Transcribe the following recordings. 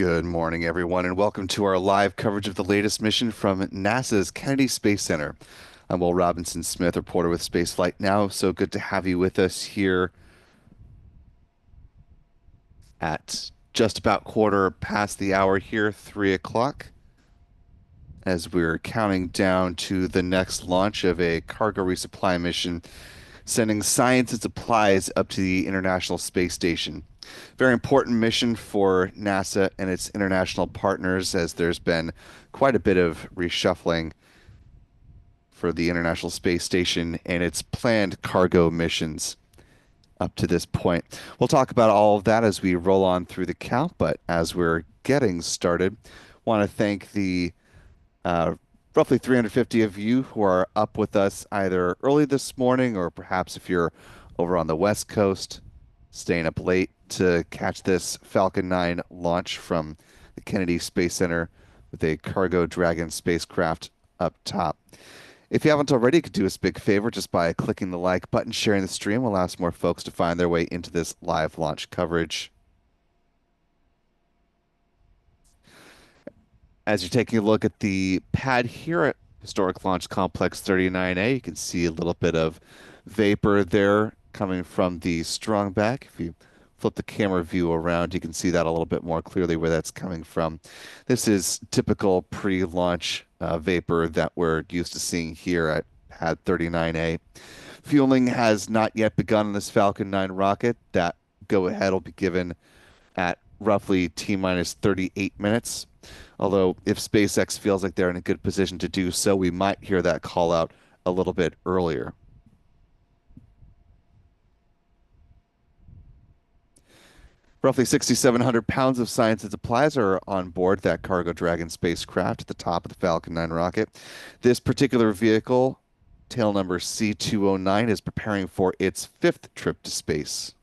Good morning, everyone, and welcome to our live coverage of the latest mission from NASA's Kennedy Space Center. I'm Will Robinson Smith, reporter with Spaceflight Now. So good to have you with us here at just about quarter past the hour here, 3 o'clock, as we're counting down to the next launch of a cargo resupply mission, sending science and supplies up to the International Space Station. Very important mission for NASA and its international partners, as there's been quite a bit of reshuffling for the International Space Station and its planned cargo missions up to this point. We'll talk about all of that as we roll on through the count, but as we're getting started, want to thank the uh, roughly 350 of you who are up with us either early this morning or perhaps if you're over on the West Coast, staying up late to catch this Falcon 9 launch from the Kennedy Space Center with a Cargo Dragon spacecraft up top. If you haven't already, you could do us a big favor just by clicking the like button, sharing the stream, allows more folks to find their way into this live launch coverage. As you're taking a look at the pad here at Historic Launch Complex 39A, you can see a little bit of vapor there coming from the strong back. If you flip the camera view around, you can see that a little bit more clearly where that's coming from. This is typical pre-launch vapor that we're used to seeing here at pad 39A. Fueling has not yet begun on this Falcon 9 rocket. That go-ahead will be given at roughly T-minus 38 minutes. Although if SpaceX feels like they're in a good position to do so, we might hear that call out a little bit earlier. Roughly 6,700 pounds of science and supplies are on board that Cargo Dragon spacecraft at the top of the Falcon 9 rocket. This particular vehicle, tail number C209, is preparing for its fifth trip to space.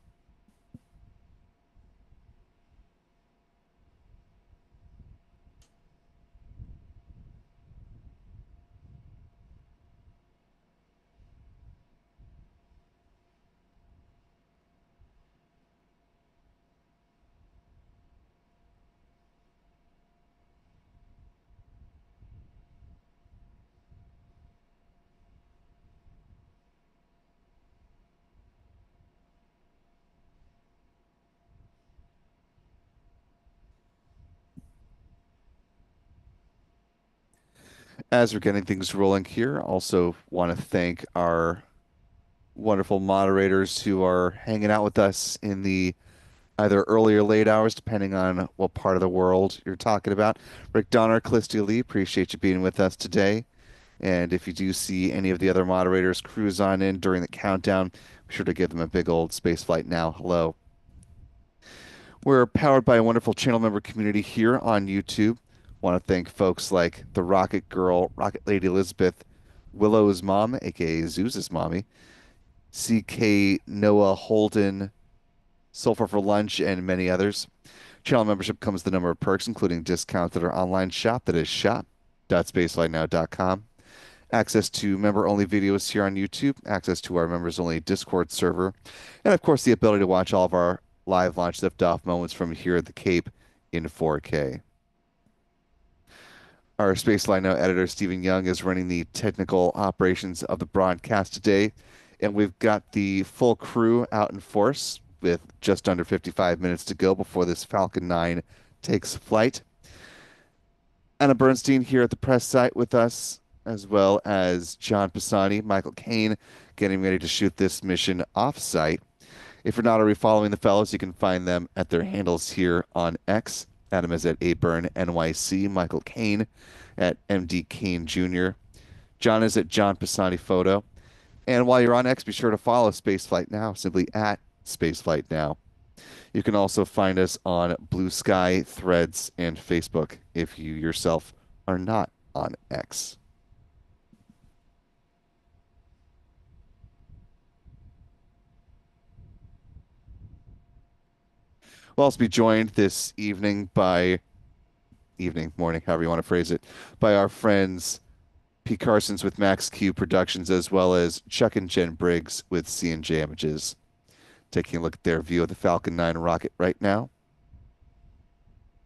As we're getting things rolling here, also want to thank our wonderful moderators who are hanging out with us in the either early or late hours, depending on what part of the world you're talking about. Rick Donner, Callistia Lee, appreciate you being with us today. And if you do see any of the other moderators cruise on in during the countdown, be sure to give them a big old Spaceflight Now hello. We're powered by a wonderful channel member community here on YouTube. Want to thank folks like the Rocket Girl, Rocket Lady Elizabeth, Willow's mom, aka Zeus's mommy, CK Noah Holden, Sulfur for Lunch, and many others. Channel membership comes with a number of perks, including discounts at our online shop, that is shop.spaceflightnow.com. Access to member-only videos here on YouTube, access to our members-only Discord server, and of course the ability to watch all of our live launch liftoff moments from here at the Cape in 4K. Our Spaceflight Now editor, Stephen Young, is running the technical operations of the broadcast today, and we've got the full crew out in force with just under 55 minutes to go before this Falcon 9 takes flight. Anna Bernstein here at the press site with us, as well as John Pisani, Michael Kane, getting ready to shoot this mission off-site. If you're not already following the fellows, you can find them at their handles here on X. Adam is at ABurnNYC, Michael Kane at MD Kane Jr., John is at John Pisani Photo. And while you're on X, be sure to follow Spaceflight Now, simply at Spaceflight Now. You can also find us on Blue Sky, Threads, and Facebook if you yourself are not on X. We'll also be joined this evening morning, however you want to phrase it, by our friends P. Carson's with Max Q Productions, as well as Chuck and Jen Briggs with C&J Images. Taking a look at their view of the Falcon 9 rocket right now.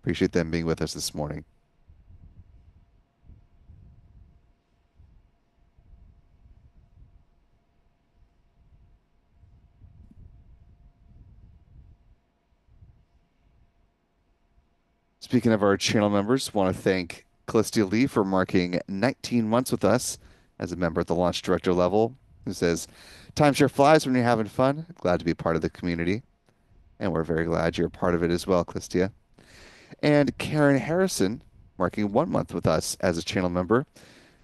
Appreciate them being with us this morning. Speaking of our channel members, want to thank Callistia Lee for marking 19 months with us as a member at the launch director level, who says, timeshare flies when you're having fun. Glad to be part of the community. And we're very glad you're a part of it as well, Callistia. And Karen Harrison, marking 1 month with us as a channel member,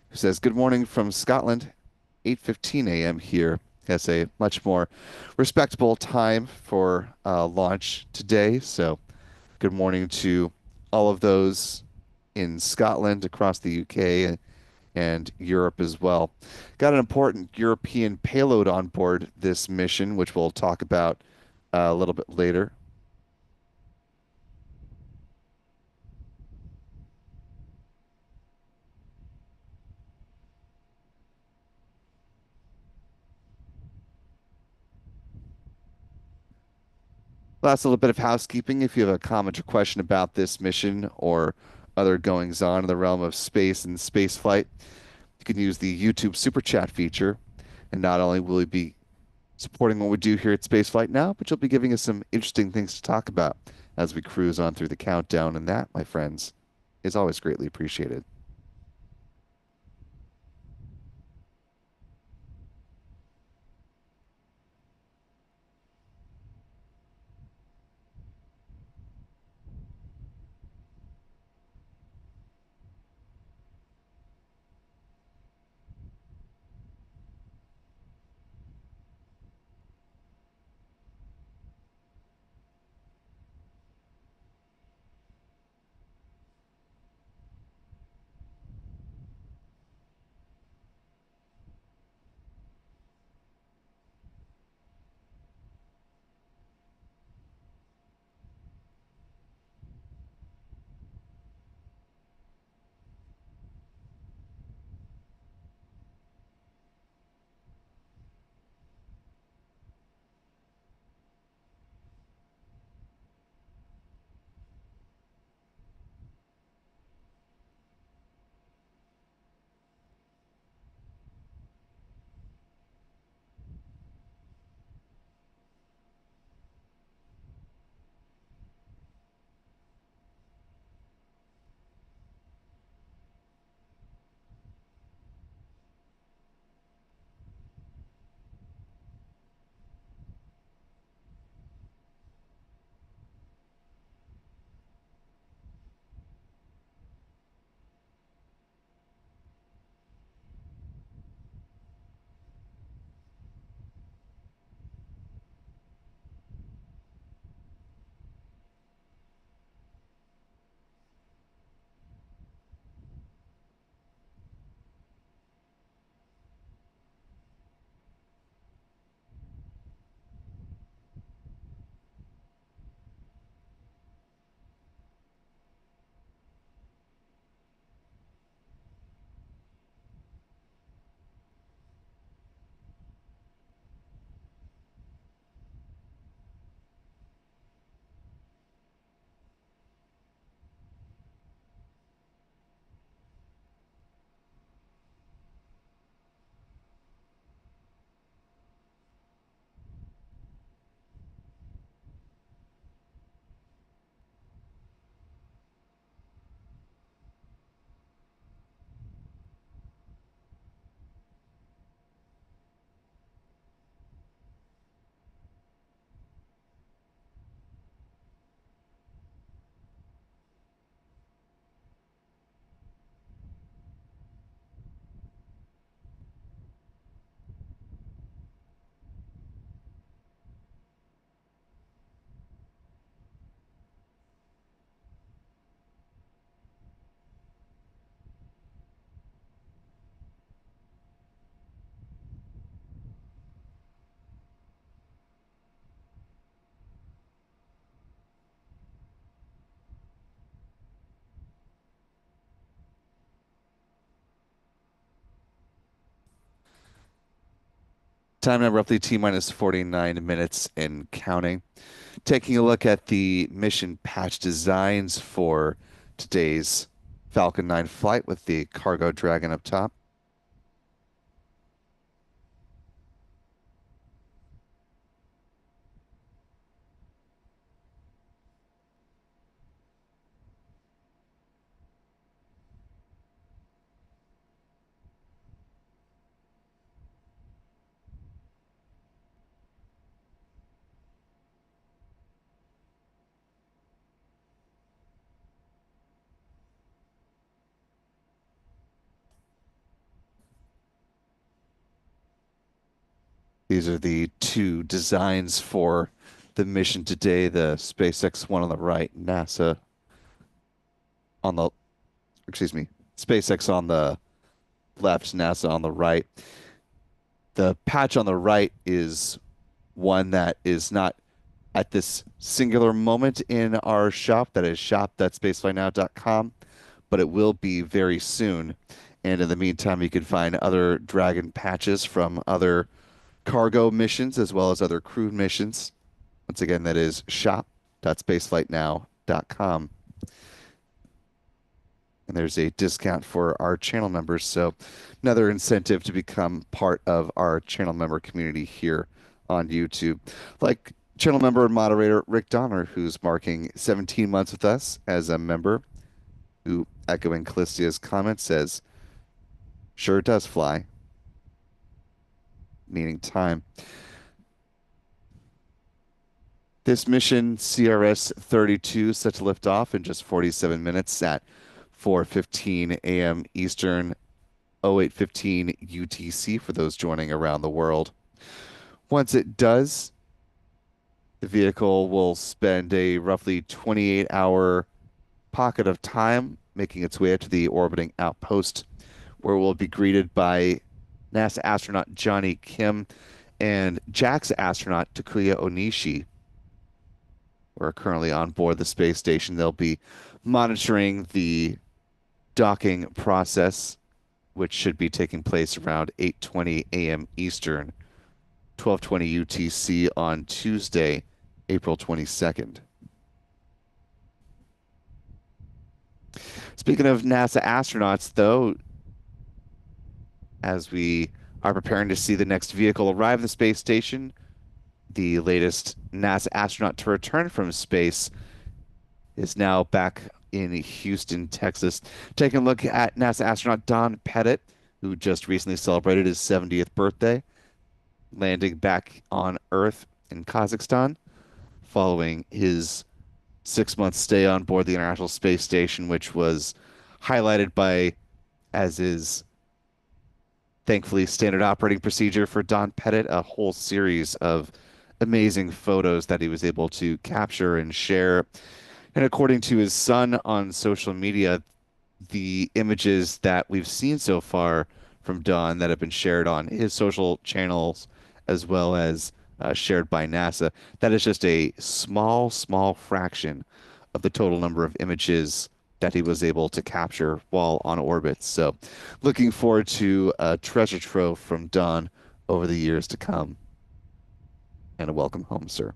who says, good morning from Scotland, 8:15 a.m. here. Has a much more respectable time for launch today. So good morning to all of those in Scotland, across the UK, and Europe as well. Got an important European payload on board this mission, which we'll talk about a little bit later. Last little bit of housekeeping. If you have a comment or question about this mission or other goings on in the realm of space and spaceflight, you can use the YouTube Super Chat feature. And not only will you be supporting what we do here at Spaceflight Now, but you'll be giving us some interesting things to talk about as we cruise on through the countdown. And that, my friends, is always greatly appreciated. Time now roughly T minus 49 minutes and counting. Taking a look at the mission patch designs for today's Falcon 9 flight with the cargo dragon up top. These are the two designs for the mission today, the SpaceX one on the right, NASA on the, excuse me, SpaceX on the left, NASA on the right. The patch on the right is one that is not at this singular moment in our shop, that is shop.spaceflightnow.com, but it will be very soon. And in the meantime, you can find other Dragon patches from other cargo missions as well as other crew missions. Once again, that is shop.spaceflightnow.com. And there's a discount for our channel members. So another incentive to become part of our channel member community here on YouTube. Like channel member and moderator Rick Donner, who's marking 17 months with us as a member, who, echoing Callistia's comment, says, sure does fly, meaning time. This mission, CRS 32, set to lift off in just 47 minutes at 4:15 a.m. Eastern, 08:15 UTC for those joining around the world. Once it does, the vehicle will spend a roughly 28-hour pocket of time making its way up to the orbiting outpost, where we'll be greeted by NASA astronaut Johnny Kim and JAXA astronaut Takuya Onishi. We're currently on board the space station. They'll be monitoring the docking process, which should be taking place around 8:20 a.m. Eastern, 12:20 UTC on Tuesday, April 22nd. Speaking of NASA astronauts, though, as we are preparing to see the next vehicle arrive at the space station, the latest NASA astronaut to return from space is now back in Houston, Texas. Taking a look at NASA astronaut Don Pettit, who just recently celebrated his 70th birthday, landing back on Earth in Kazakhstan following his 6-month stay on board the International Space Station, which was highlighted by, as is thankfully standard operating procedure for Don Pettit, a whole series of amazing photos that he was able to capture and share. And according to his son on social media, the images that we've seen so far from Don that have been shared on his social channels as well as shared by NASA, that is just a small, small fraction of the total number of images that he was able to capture while on orbit. So looking forward to a treasure trove from Don over the years to come. And a welcome home, sir.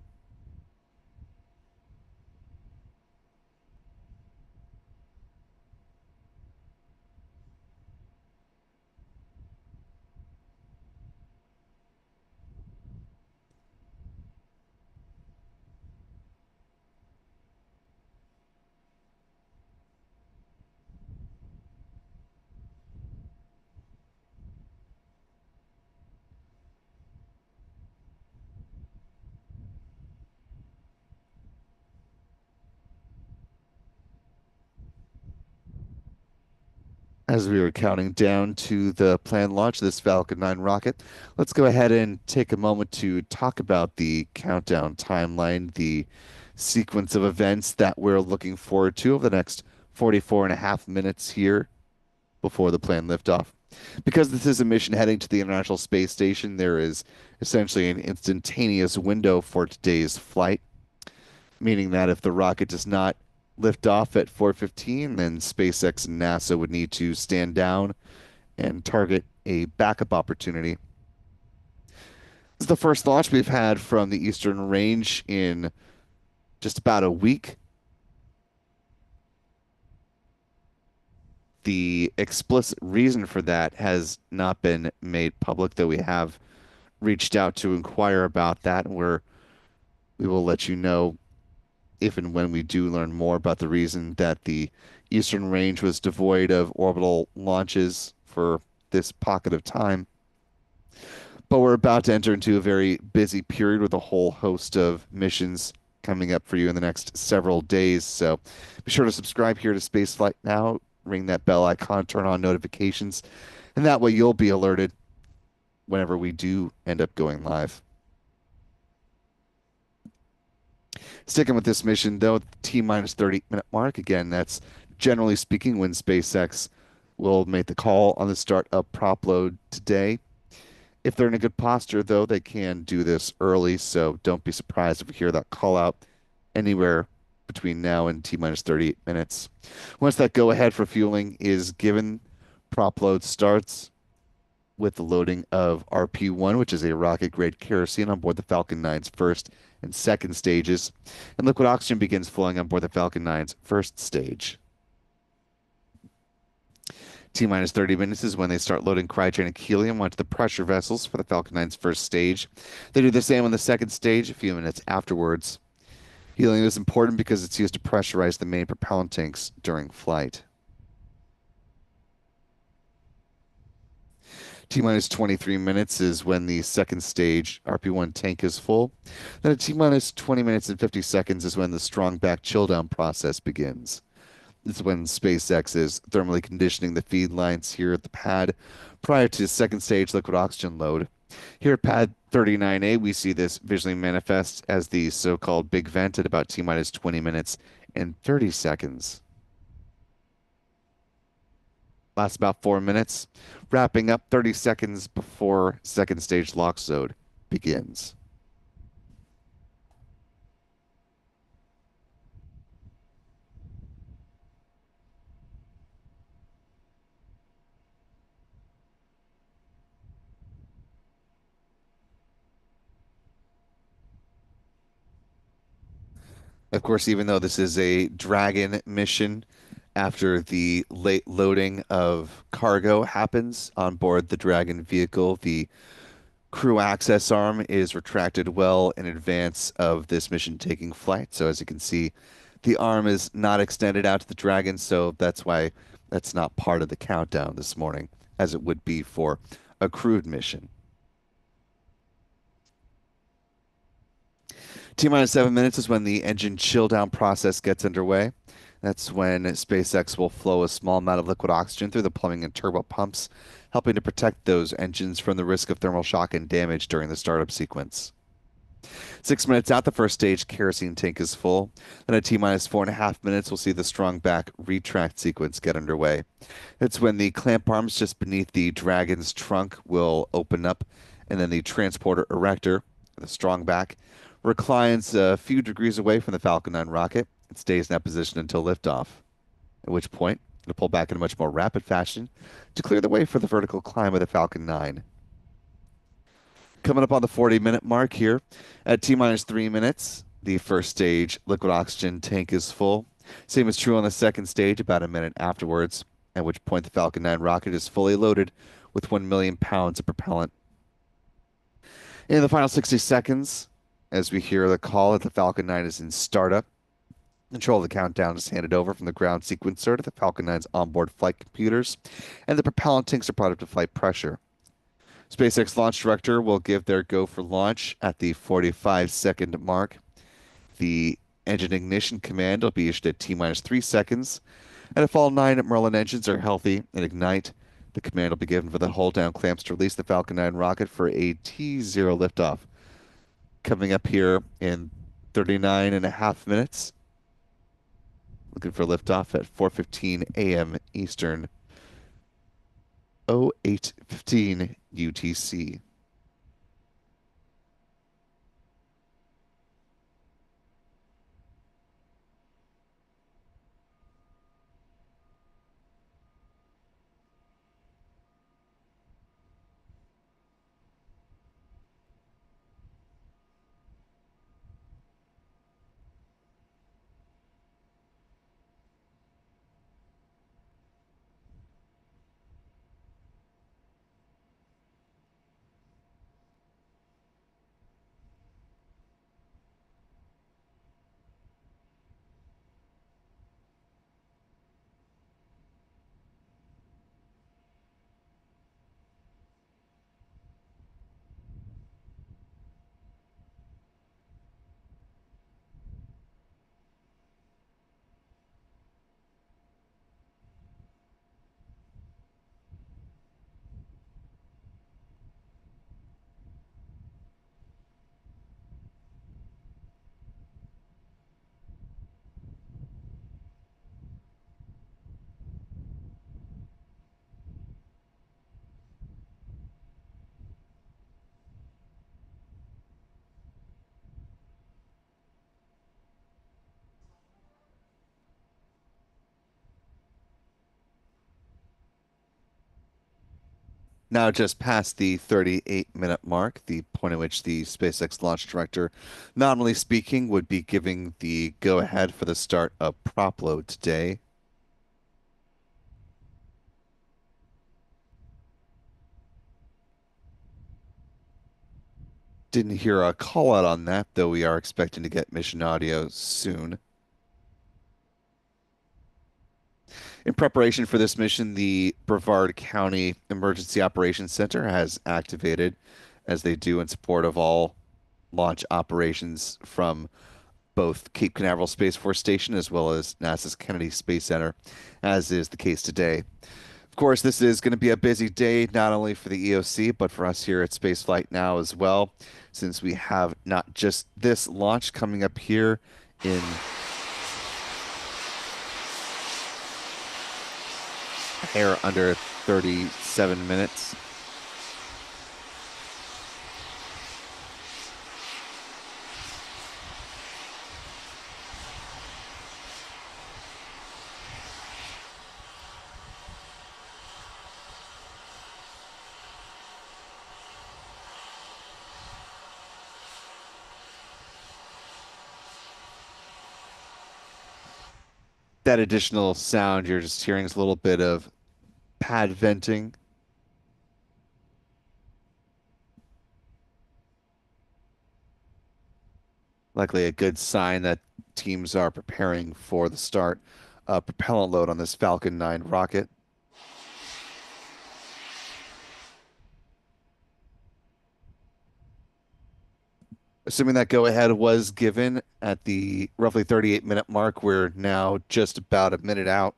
As we are counting down to the planned launch of this Falcon 9 rocket, let's go ahead and take a moment to talk about the countdown timeline, the sequence of events that we're looking forward to over the next 44 and a half minutes here before the planned liftoff. Because this is a mission heading to the International Space Station, there is essentially an instantaneous window for today's flight, meaning that if the rocket does not lift off at 4:15, then SpaceX and NASA would need to stand down and target a backup opportunity. This is the first launch we've had from the Eastern Range in just about a week. The explicit reason for that has not been made public, though we have reached out to inquire about that, and we will let you know if and when we do learn more about the reason that the Eastern Range was devoid of orbital launches for this pocket of time. But we're about to enter into a very busy period with a whole host of missions coming up for you in the next several days. So be sure to subscribe here to Spaceflight now, ring that bell icon, turn on notifications, and that way you'll be alerted whenever we do end up going live. Sticking with this mission, though, T minus 30-minute mark. Again, that's generally speaking when SpaceX will make the call on the start of prop load today. If they're in a good posture, though, they can do this early, so don't be surprised if we hear that call out anywhere between now and T minus 38 minutes. Once that go ahead for fueling is given, prop load starts with the loading of RP1, which is a rocket grade kerosene on board the Falcon 9's first and second stages, and liquid oxygen begins flowing on board the Falcon 9's first stage. T minus 30 minutes is when they start loading cryogenic helium onto the pressure vessels for the Falcon 9's first stage. They do the same on the second stage a few minutes afterwards. Helium is important because it's used to pressurize the main propellant tanks during flight. T minus 23 minutes is when the second stage RP1 tank is full. Then at T minus 20 minutes and 50 seconds is when the strong back chill down process begins. This is when SpaceX is thermally conditioning the feed lines here at the pad prior to second stage liquid oxygen load. Here at pad 39A, we see this visually manifest as the so-called big vent at about T minus 20 minutes and 30 seconds. Lasts about 4 minutes, wrapping up 30 seconds before second stage lock zone begins. Of course, even though this is a Dragon mission, after the late loading of cargo happens on board the Dragon vehicle, the crew access arm is retracted well in advance of this mission taking flight. So as you can see, the arm is not extended out to the Dragon, so that's why that's not part of the countdown this morning, as it would be for a crewed mission. T minus 7 minutes is when the engine chill down process gets underway. That's when SpaceX will flow a small amount of liquid oxygen through the plumbing and turbo pumps, helping to protect those engines from the risk of thermal shock and damage during the startup sequence. 6 minutes out, the first stage kerosene tank is full. Then at T minus 4.5 minutes, we'll see the strong back retract sequence get underway. It's when the clamp arms just beneath the Dragon's trunk will open up, and then the transporter erector, the strong back, reclines a few degrees away from the Falcon 9 rocket. It stays in that position until liftoff, at which point it'll pull back in a much more rapid fashion to clear the way for the vertical climb of the Falcon 9. Coming up on the 40-minute mark here, at T minus 3 minutes, the first stage liquid oxygen tank is full. Same is true on the second stage about a minute afterwards, at which point the Falcon 9 rocket is fully loaded with 1 million pounds of propellant. In the final 60 seconds, as we hear the call that the Falcon 9 is in startup, control of the countdown is handed over from the ground sequencer to the Falcon 9's onboard flight computers, and the propellant tanks are brought up to flight pressure. SpaceX launch director will give their go for launch at the 45-second mark. The engine ignition command will be issued at T minus 3 seconds, and if all 9 Merlin engines are healthy and ignite, the command will be given for the hold down clamps to release the Falcon 9 rocket for a T0 liftoff. Coming up here in 39.5 minutes. Looking for liftoff at 4:15 a.m. Eastern, 08:15 UTC. Now, just past the 38-minute mark, the point at which the SpaceX launch director, nominally speaking, would be giving the go-ahead for the start of prop load today. Didn't hear a call out on that, though we are expecting to get mission audio soon. In preparation for this mission, the Brevard County Emergency Operations Center has activated, as they do in support of all launch operations from both Cape Canaveral Space Force Station as well as NASA's Kennedy Space Center, as is the case today. Of course, this is going to be a busy day, not only for the EOC, but for us here at Spaceflight now as well, since we have not just this launch coming up here in a hair under 37 minutes. That additional sound you're just hearing is a little bit of pad venting. Likely a good sign that teams are preparing for the start of propellant load on this Falcon 9 rocket. Assuming that go ahead was given at the roughly 38-minute mark, we're now just about a minute out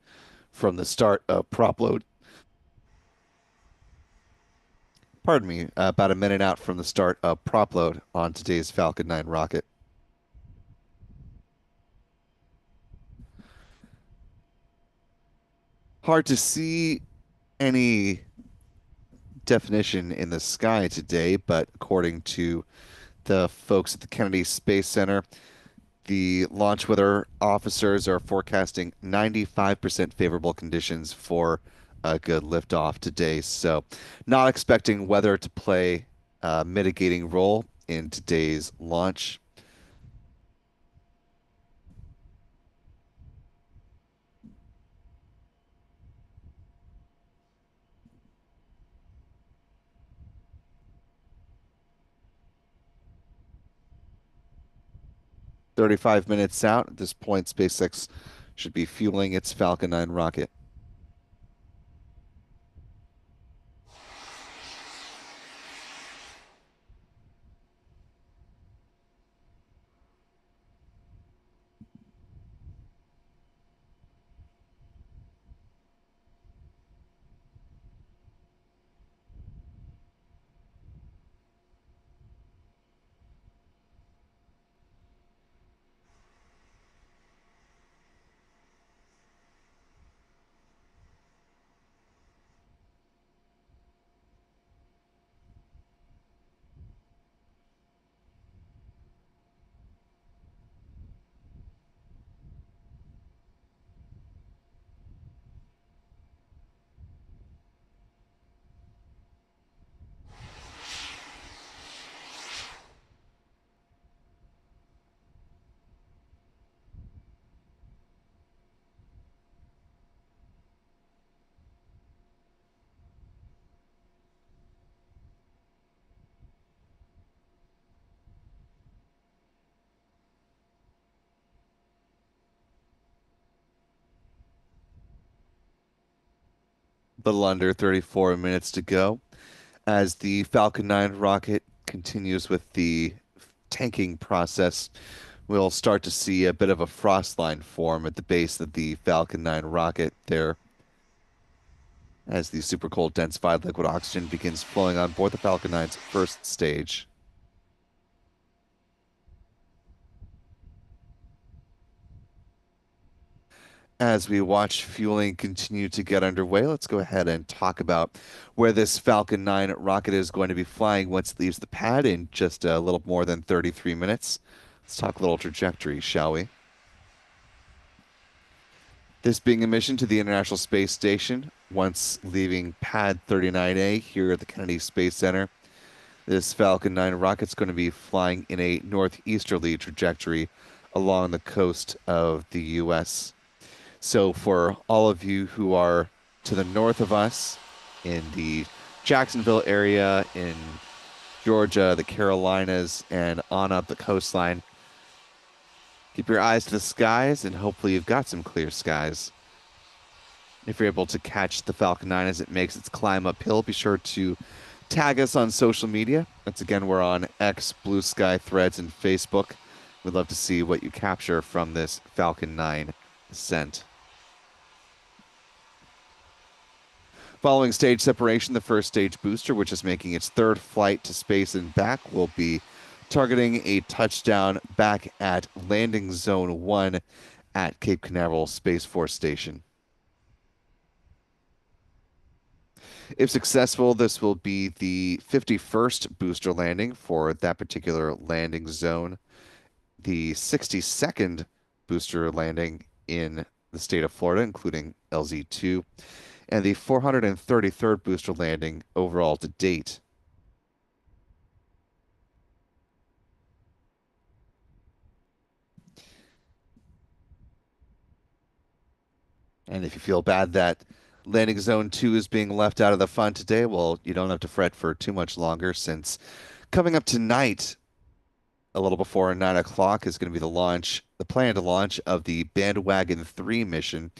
from the start of prop load. Pardon me, about a minute out from the start of prop load on today's Falcon 9 rocket. Hard to see any definition in the sky today, but according to the folks at the Kennedy Space Center, the launch weather officers are forecasting 95% favorable conditions for a good liftoff today. So, not expecting weather to play a mitigating role in today's launch. 35 minutes out. At this point, SpaceX should be fueling its Falcon 9 rocket. A little under 34 minutes to go as the Falcon 9 rocket continues with the tanking process. We'll start to see a bit of a frost line form at the base of the Falcon 9 rocket there as the super cold densified liquid oxygen begins flowing on board the Falcon 9's first stage. As we watch fueling continue to get underway, let's go ahead and talk about where this Falcon 9 rocket is going to be flying once it leaves the pad in just a little more than 33 minutes. Let's talk a little trajectory, shall we? This being a mission to the International Space Station, once leaving Pad 39A here at the Kennedy Space Center. This Falcon 9 rocket's going to be flying in a northeasterly trajectory along the coast of the U.S. So for all of you who are to the north of us in the Jacksonville area, in Georgia, the Carolinas, and on up the coastline, keep your eyes to the skies, and hopefully you've got some clear skies. If you're able to catch the Falcon 9 as it makes its climb uphill, be sure to tag us on social media. Once again, we're on X, Blue Sky, Threads, and Facebook. We'd love to see what you capture from this Falcon 9 ascent. Following stage separation, the first stage booster, which is making its third flight to space and back, will be targeting a touchdown back at landing zone 1 at Cape Canaveral Space Force Station. If successful, this will be the 51st booster landing for that particular landing zone, the 62nd booster landing in the state of Florida, including LZ2, and the 433rd booster landing overall to date. And if you feel bad that landing zone 2 is being left out of the fun today, well, you don't have to fret for too much longer, since coming up tonight, a little before 9 o'clock, is going to be the planned launch of the Bandwagon 3 mission.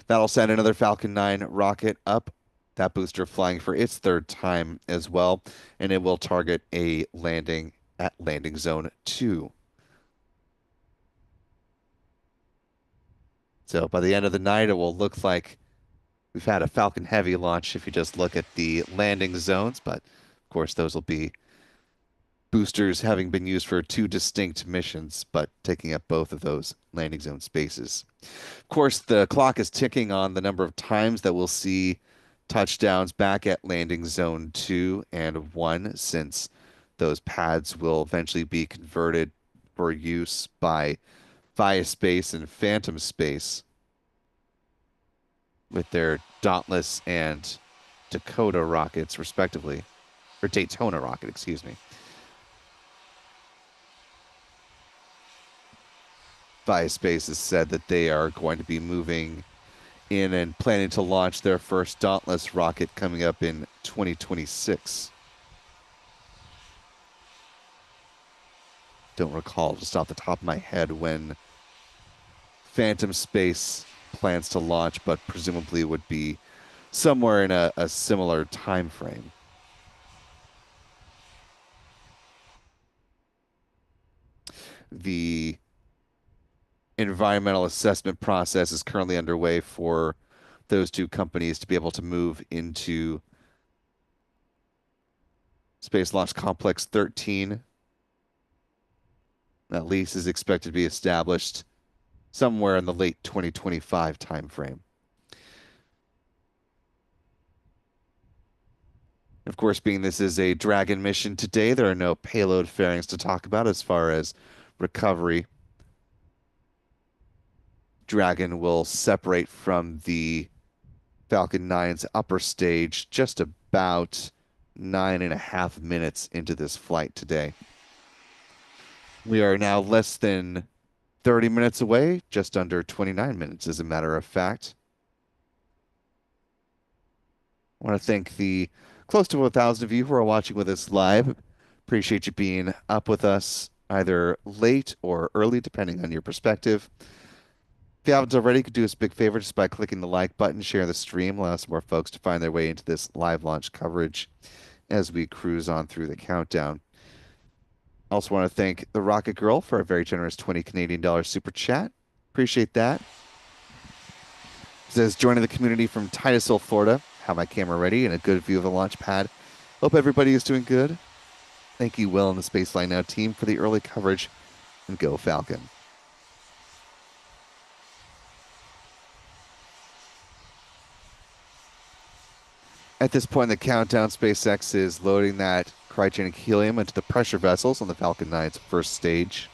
That'll send another Falcon 9 rocket up, that booster flying for its third time as well, and it will target a landing at landing zone 2. So by the end of the night, it will look like we've had a Falcon Heavy launch if you just look at the landing zones, but of course those will be boosters having been used for 2 distinct missions, but taking up both of those landing zone spaces. Of course, the clock is ticking on the number of times that we'll see touchdowns back at landing zone 2 and 1, since those pads will eventually be converted for use by Viaspace and Phantom Space with their Dauntless and Dakota rockets, respectively. Or Daytona rocket, excuse me. Viaspace has said that they are going to be moving in and planning to launch their first Dauntless rocket coming up in 2026. Don't recall just off the top of my head when Phantom Space plans to launch, but presumably would be somewhere in a similar time frame. The environmental assessment process is currently underway for those 2 companies to be able to move into Space Launch Complex 13. That lease is expected to be established somewhere in the late 2025 timeframe. Of course, being this is a Dragon mission today, there are no payload fairings to talk about as far as recovery. Dragon will separate from the Falcon 9's upper stage just about 9.5 minutes into this flight today. We are now less than 30 minutes away, just under 29 minutes, as a matter of fact. I want to thank the close to 1,000 of you who are watching with us live. Appreciate you being up with us either late or early, depending on your perspective. If you haven't already, you could do us a big favor just by clicking the like button, sharing the stream, allow some more folks to find their way into this live launch coverage as we cruise on through the countdown. Also want to thank the Rocket Girl for a very generous 20 Canadian dollars super chat. Appreciate that. It says, joining the community from Titusville, Florida. Have my camera ready and a good view of the launch pad. Hope everybody is doing good. Thank you, Will, and the Spaceflight Now team for the early coverage, and go Falcon. At this point in the countdown, SpaceX is loading that cryogenic helium into the pressure vessels on the Falcon 9's first stage.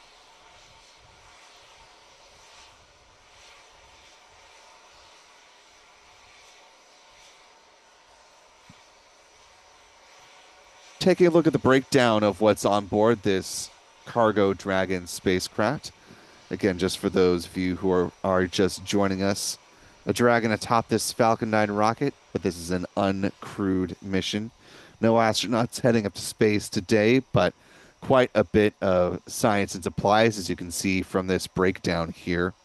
taking a look at the breakdown of what's on board this Cargo Dragon spacecraft. Again, just for those of you who are just joining us, a Dragon atop this Falcon 9 rocket, but this is an uncrewed mission. No astronauts heading up to space today, but quite a bit of science and supplies, as you can see from this breakdown here.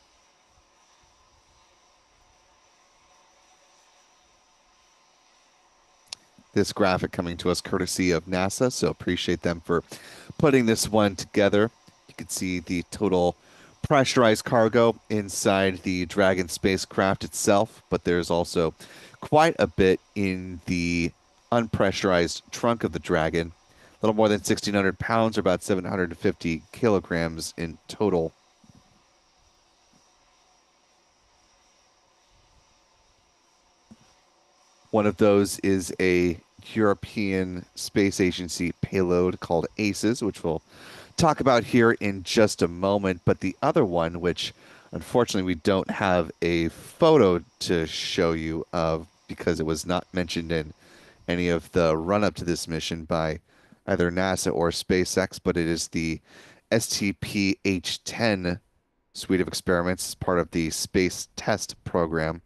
This graphic coming to us courtesy of NASA, so appreciate them for putting this one together. You can see the total pressurized cargo inside the Dragon spacecraft itself, but there's also quite a bit in the unpressurized trunk of the Dragon. A little more than 1,600 pounds, or about 750 kilograms in total. One of those is a European Space Agency payload called ACES, which we'll talk about here in just a moment. But the other one, which unfortunately we don't have a photo to show you of because it was not mentioned in any of the run up to this mission by either NASA or SpaceX, but it is the STP-H10 suite of experiments as part of the Space Test Program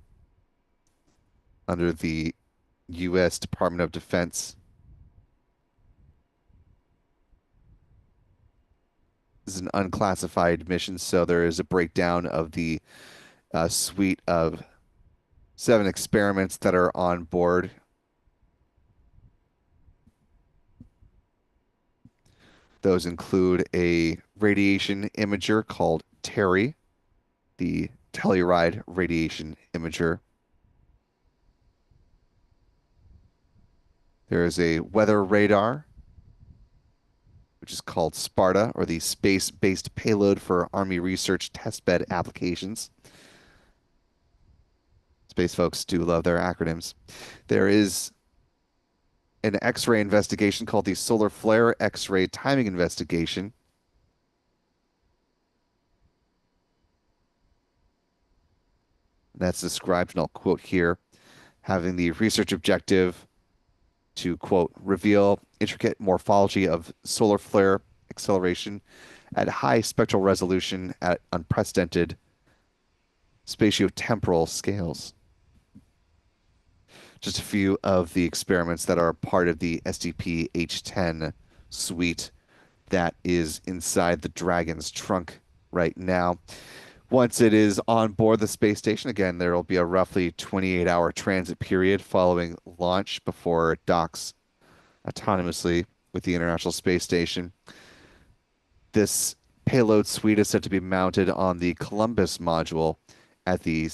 under the U.S. Department of Defense. This is an unclassified mission, so there is a breakdown of the suite of 7 experiments that are on board. Those include a radiation imager called Terry, the Telluride radiation imager. There is a weather radar, which is called Sparta, or the Space-Based Payload for Army Research Testbed Applications. Space folks do love their acronyms. There is an X-ray investigation called the Solar Flare X-ray Timing Investigation. That's described, and I'll quote here, having the research objective to, quote, reveal intricate morphology of solar flare acceleration at high spectral resolution at unprecedented spatiotemporal scales. Just a few of the experiments that are part of the STP-H10 suite that is inside the Dragon's trunk right now. Once it is on board the space station, again, there will be a roughly 28-hour transit period following launch before it docks autonomously with the International Space Station. This payload suite is said to be mounted on the Columbus module at the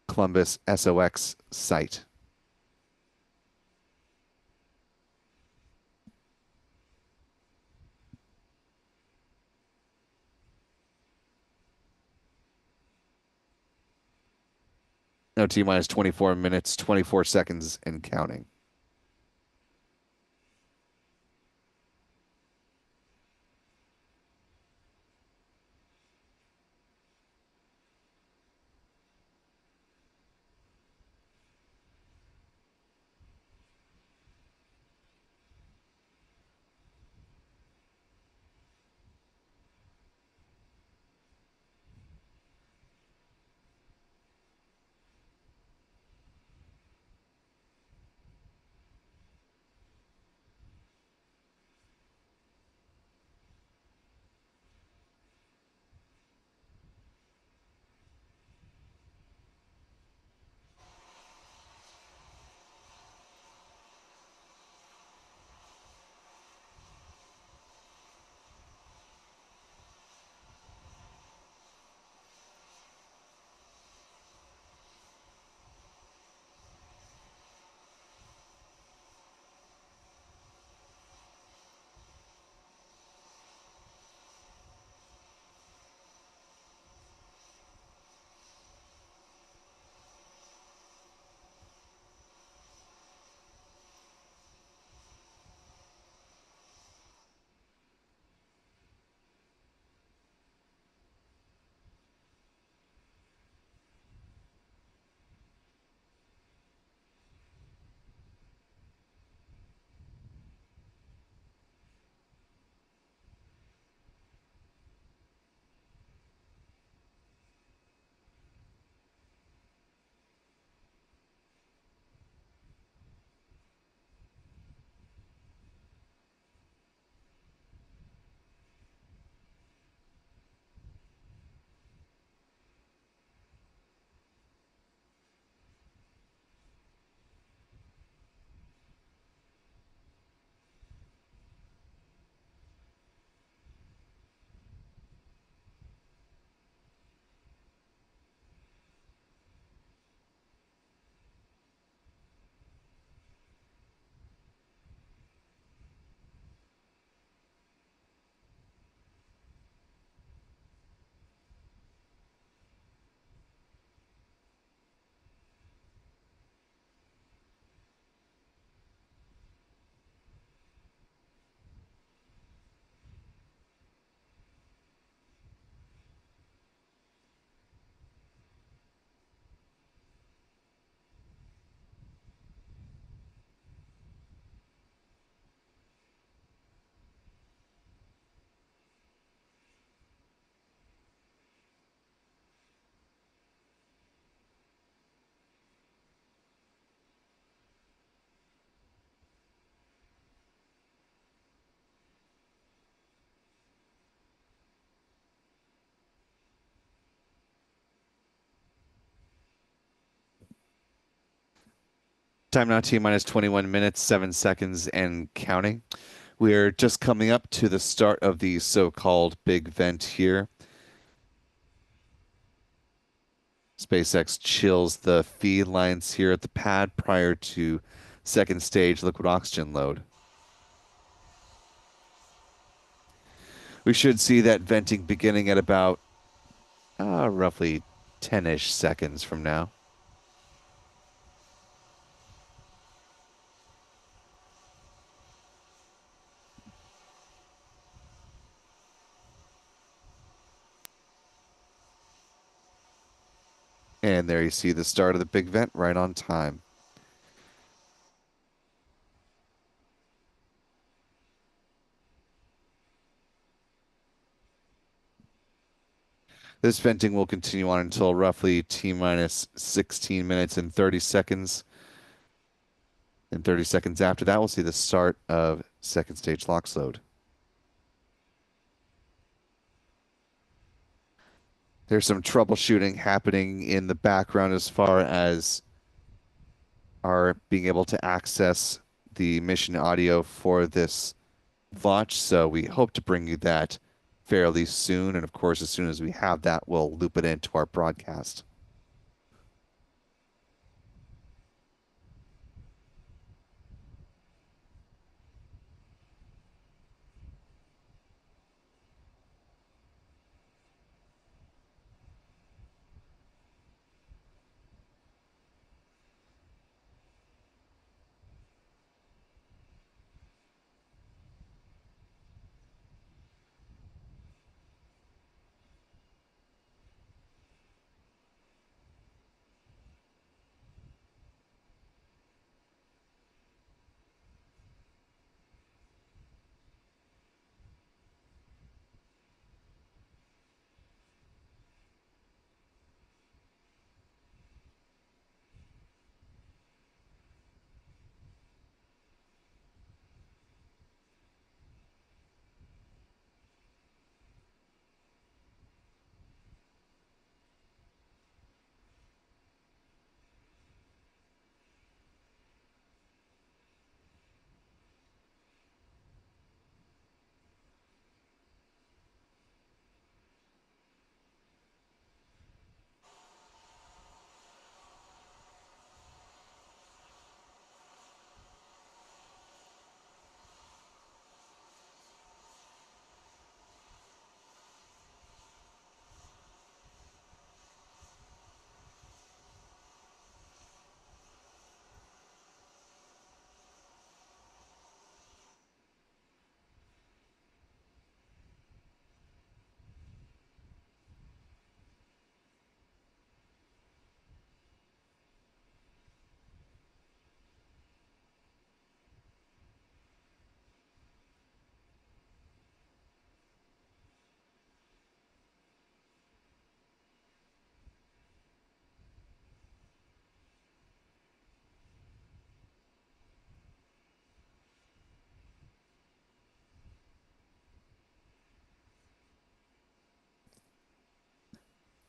Columbus SOX site. Now T minus 24 minutes, 24 seconds, and counting. Time now T minus 21 minutes, 7 seconds, and counting. We're just coming up to the start of the so-called big vent here. SpaceX chills the feed lines here at the pad prior to second stage liquid oxygen load. We should see that venting beginning at about roughly 10-ish seconds from now. And there you see the start of the big vent right on time. This venting will continue on until roughly T minus 16 minutes and 30 seconds. And 30 seconds after that, we'll see the start of second stage LOX load. There's some troubleshooting happening in the background as far as our being able to access the mission audio for this launch. So we hope to bring you that fairly soon. And of course, as soon as we have that, we'll loop it into our broadcast.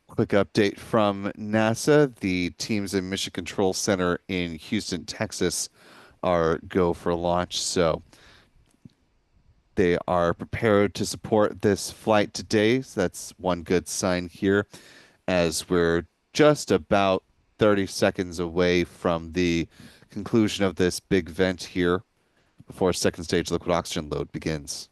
Quick update from NASA. The teams in Mission Control Center in Houston, Texas are go for launch. So they are prepared to support this flight today. So that's one good sign here as we're just about 30 seconds away from the conclusion of this big vent here before second stage liquid oxygen load begins.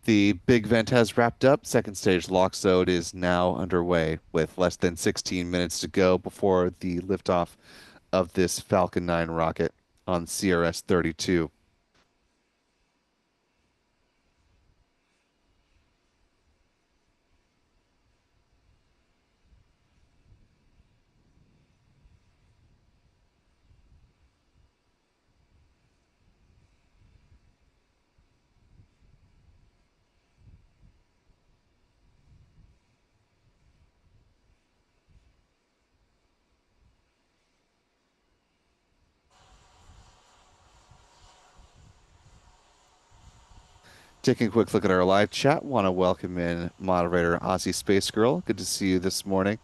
The big vent has wrapped up. Second stage lock zone is now underway with less than 16 minutes to go before the liftoff of this Falcon 9 rocket on CRS 32. Taking a quick look at our live chat, want to welcome in moderator Aussie Space Girl. Good to see you this morning.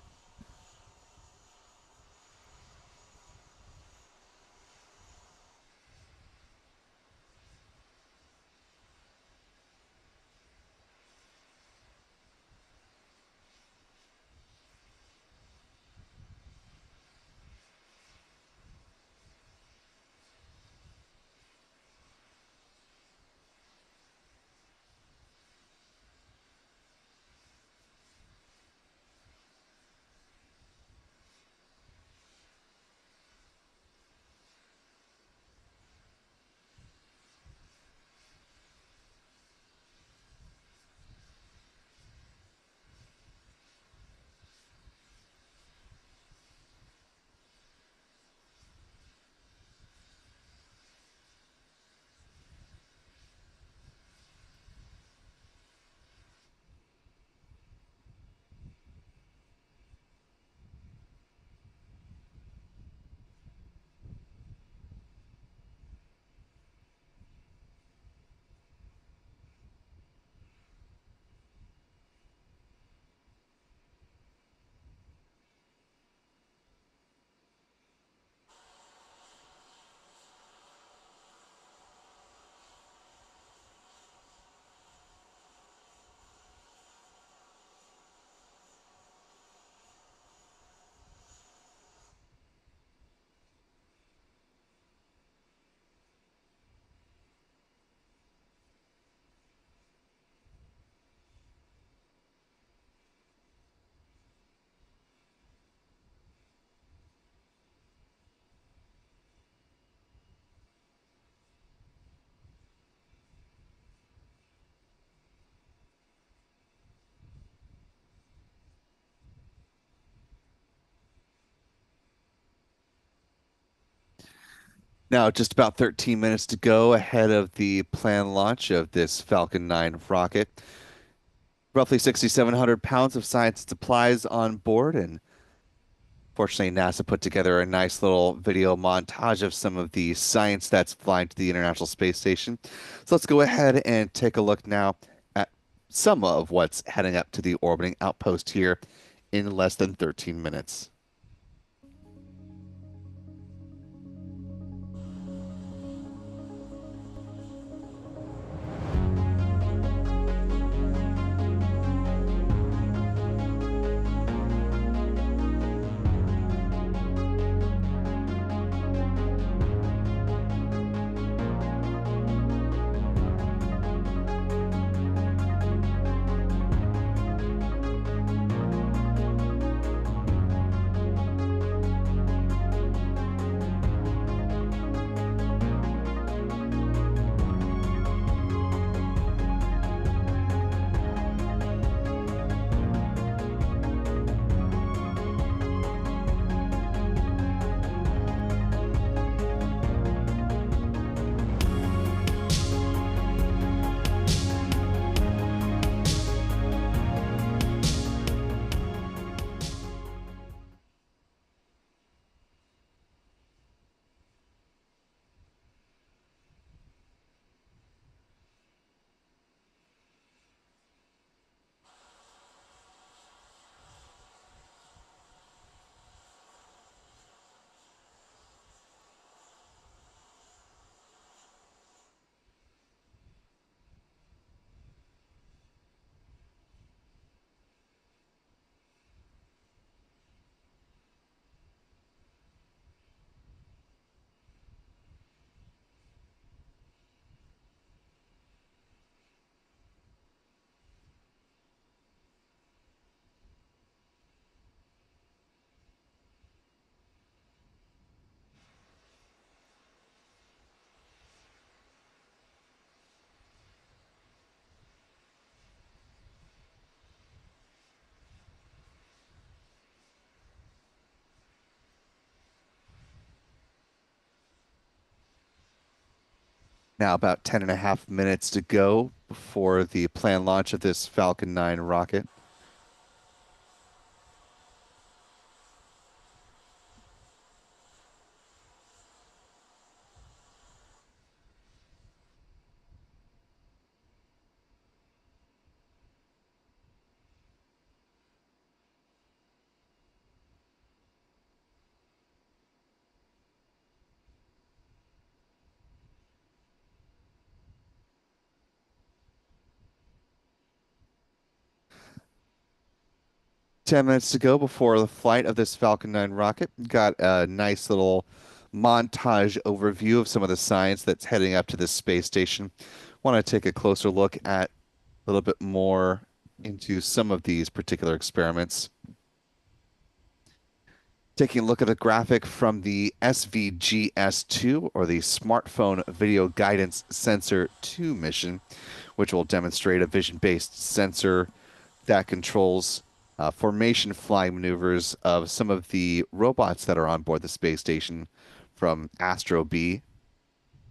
Now, just about 13 minutes to go ahead of the planned launch of this Falcon 9 rocket. Roughly 6,700 pounds of science supplies on board, and fortunately, NASA put together a nice little video montage of some of the science that's flying to the International Space Station. So let's go ahead and take a look now at some of what's heading up to the orbiting outpost here in less than 13 minutes. Now about 10 and a half minutes to go before the planned launch of this Falcon 9 rocket. 10 minutes to go before the flight of this Falcon 9 rocket. Got a nice little montage overview of some of the science that's heading up to this space station. Want to take a closer look at a little bit more into some of these particular experiments. Taking a look at a graphic from the SVGS-2, or the Smartphone Video Guidance Sensor 2 mission, which will demonstrate a vision-based sensor that controls formation flying maneuvers of some of the robots that are on board the space station from Astro B.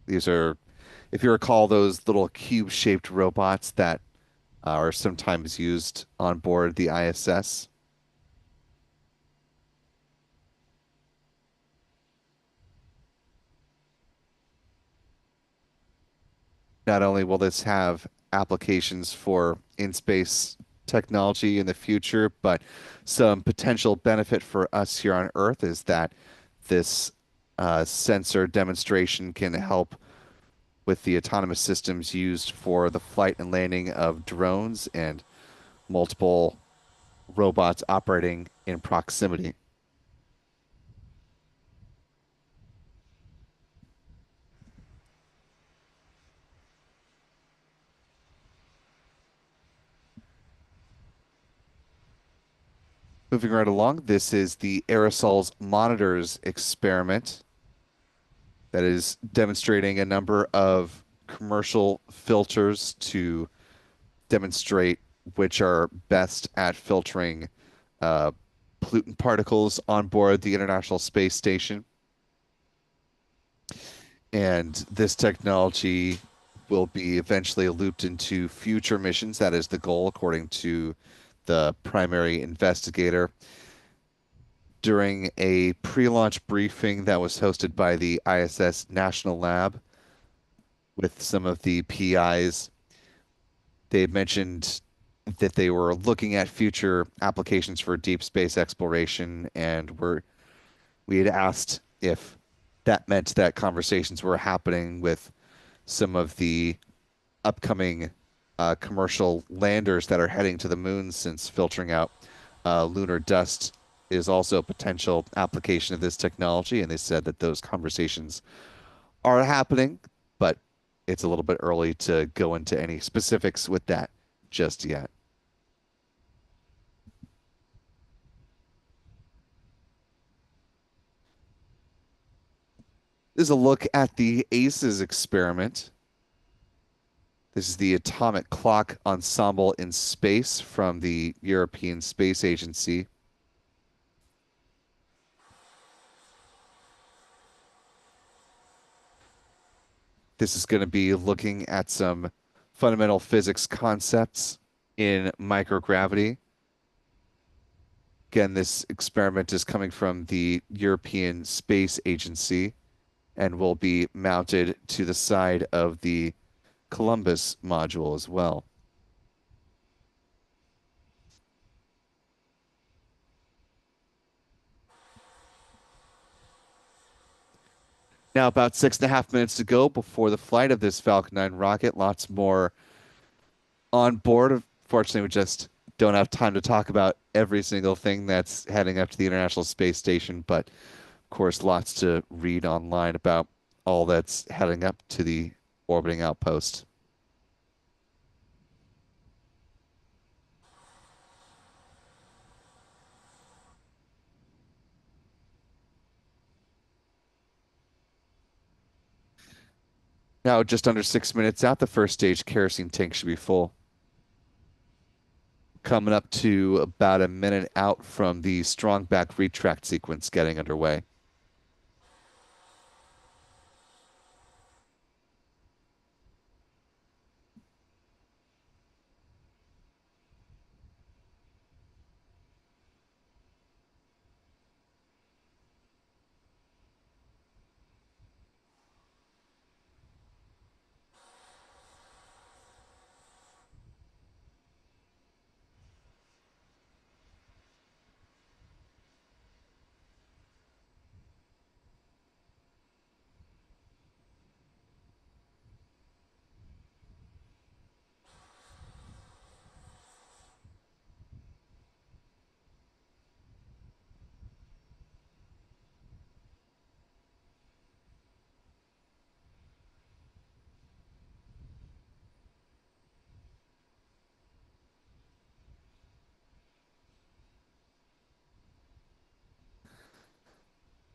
These are, if you recall, those little cube-shaped robots that are sometimes used on board the ISS. Not only will this have applications for in-space technology in the future, but some potential benefit for us here on Earth is that this sensor demonstration can help with the autonomous systems used for the flight and landing of drones and multiple robots operating in proximity. Moving right along, this is the aerosols monitors experiment that is demonstrating a number of commercial filters to demonstrate which are best at filtering uh, pollutant particles on board the International Space Station. And this technology will be eventually looped into future missions. That is the goal, according to the primary investigator. During a pre-launch briefing that was hosted by the ISS National Lab with some of the PIs, they mentioned that they were looking at future applications for deep space exploration, and we had asked if that meant that conversations were happening with some of the upcoming commercial landers that are heading to the moon, since filtering out lunar dust is also a potential application of this technology. And they said that those conversations are happening, but it's a little bit early to go into any specifics with that just yet. This is a look at the ACES experiment. This is the Atomic Clock Ensemble in Space from the European Space Agency. This is going to be looking at some fundamental physics concepts in microgravity. Again, this experiment is coming from the European Space Agency and will be mounted to the side of the Columbus module as well. Now, about 6.5 minutes to go before the flight of this Falcon 9 rocket. Lots more on board. Unfortunately, we just don't have time to talk about every single thing that's heading up to the International Space Station, but of course, lots to read online about all that's heading up to the orbiting outpost. Now, just under 6 minutes out, the first stage kerosene tank should be full. Coming up to about a minute out from the strong back retract sequence getting underway.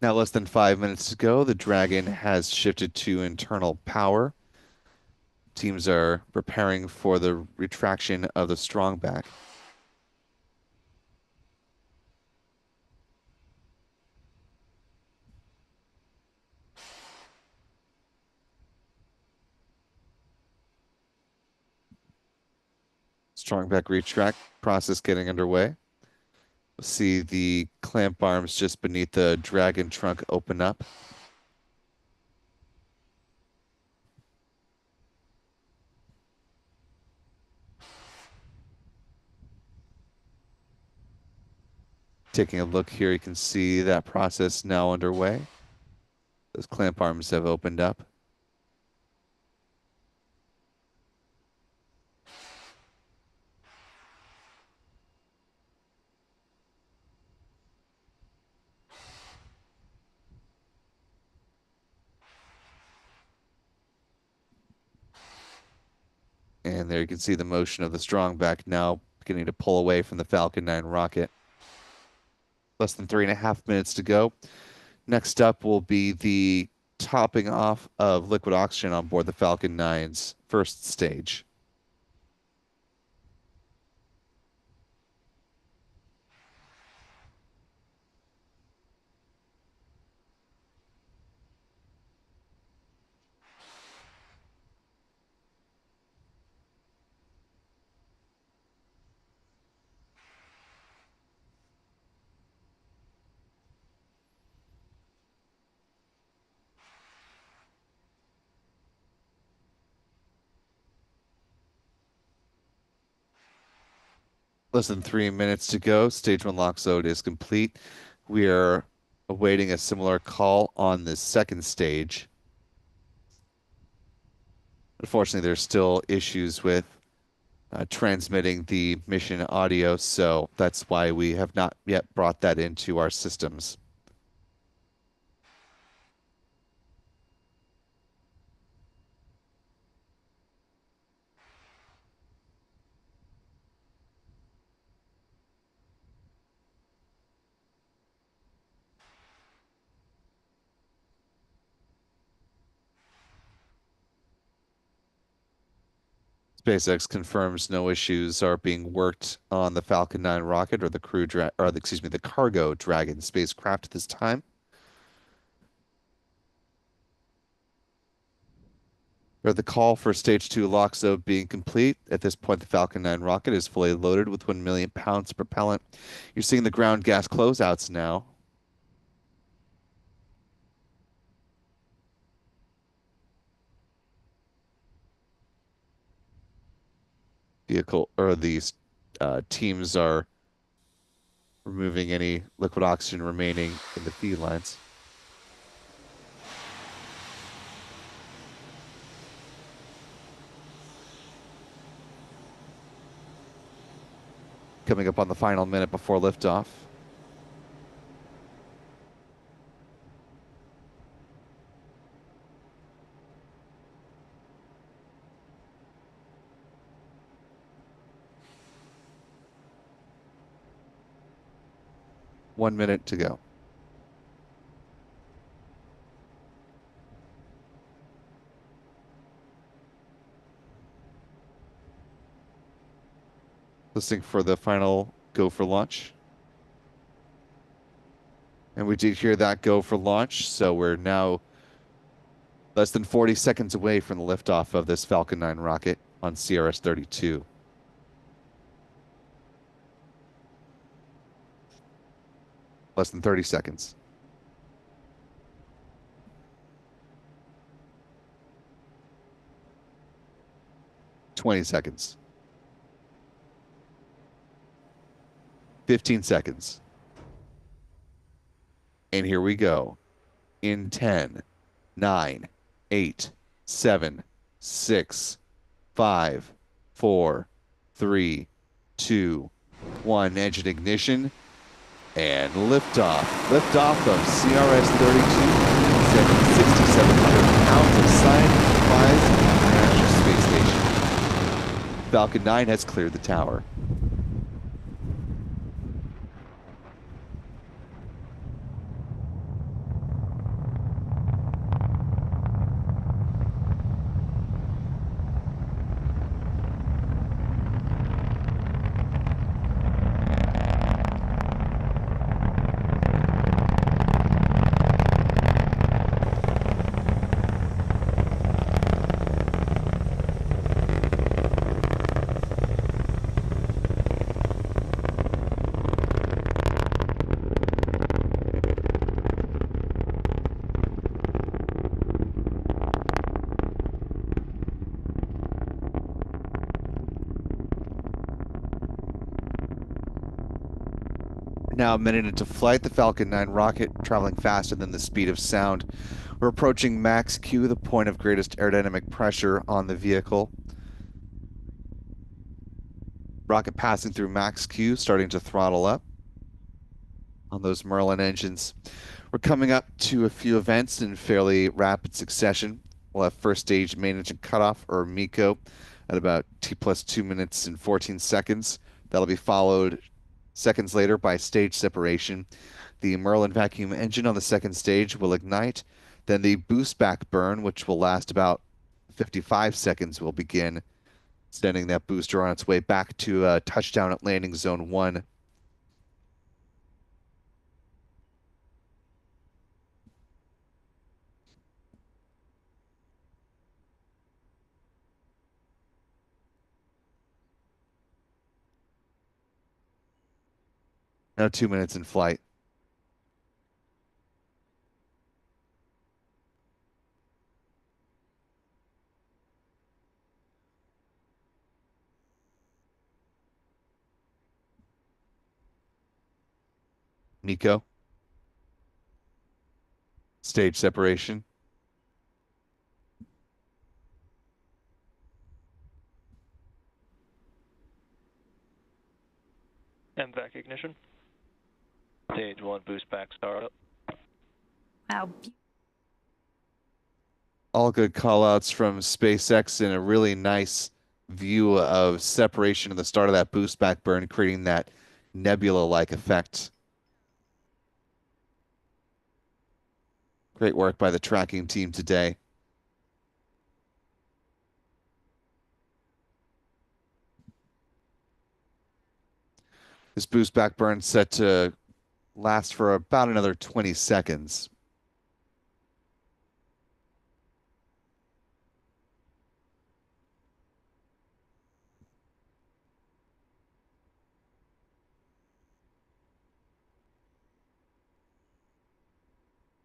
Now, less than 5 minutes to go, the Dragon has shifted to internal power. Teams are preparing for the retraction of the strongback. Strongback retract process getting underway. We'll see the clamp arms just beneath the Dragon trunk open up. Taking a look here, you can see that process now underway. Those clamp arms have opened up. And there you can see the motion of the strongback now beginning to pull away from the Falcon 9 rocket. Less than 3.5 minutes to go. Next up will be the topping off of liquid oxygen on board the Falcon 9's first stage. Less than 3 minutes to go. Stage 1 lock load is complete. We are awaiting a similar call on the second stage. Unfortunately, there's still issues with transmitting the mission audio, so that's why we have not yet brought that into our systems. SpaceX confirms no issues are being worked on the Falcon 9 rocket or the the cargo Dragon spacecraft at this time. Or the call for stage 2 LOXO being complete. At this point, the Falcon 9 rocket is fully loaded with 1 million pounds of propellant. You're seeing the ground gas closeouts now. Vehicle or these teams are removing any liquid oxygen remaining in the feed lines. Coming up on the final minute before liftoff. One minute to go. Listening for the final go for launch. And we did hear that go for launch, so we're now less than 40 seconds away from the liftoff of this Falcon 9 rocket on CRS-32. Less than 30 seconds. 20 seconds. 15 seconds. And here we go. In 10, 9, 8, 7, 6, 5, 4, 3, 2, 1. Engine ignition and liftoff. Liftoff of CRS-32, 6,700 pounds of science supplies at the International Space Station. Falcon 9 has cleared the tower. Now a minute into flight, the Falcon 9 rocket traveling faster than the speed of sound. We're approaching max Q, the point of greatest aerodynamic pressure on the vehicle. Rocket passing through max Q, starting to throttle up on those Merlin engines. We're coming up to a few events in fairly rapid succession. We'll have first stage main engine cutoff, or MECO, at about T plus 2 minutes and 14 seconds. That'll be followed seconds later by stage separation. The Merlin vacuum engine on the second stage will ignite. Then the boost back burn, which will last about 55 seconds, will begin, sending that booster on its way back to touchdown at landing zone 1. Now 2 minutes in flight. MECO, stage separation. MVAC ignition. Stage 1 boost back startup. Wow. All good callouts from SpaceX, and a really nice view of separation at the start of that boost back burn, creating that nebula-like effect. Great work by the tracking team today. This boost back burn set to last for about another 20 seconds.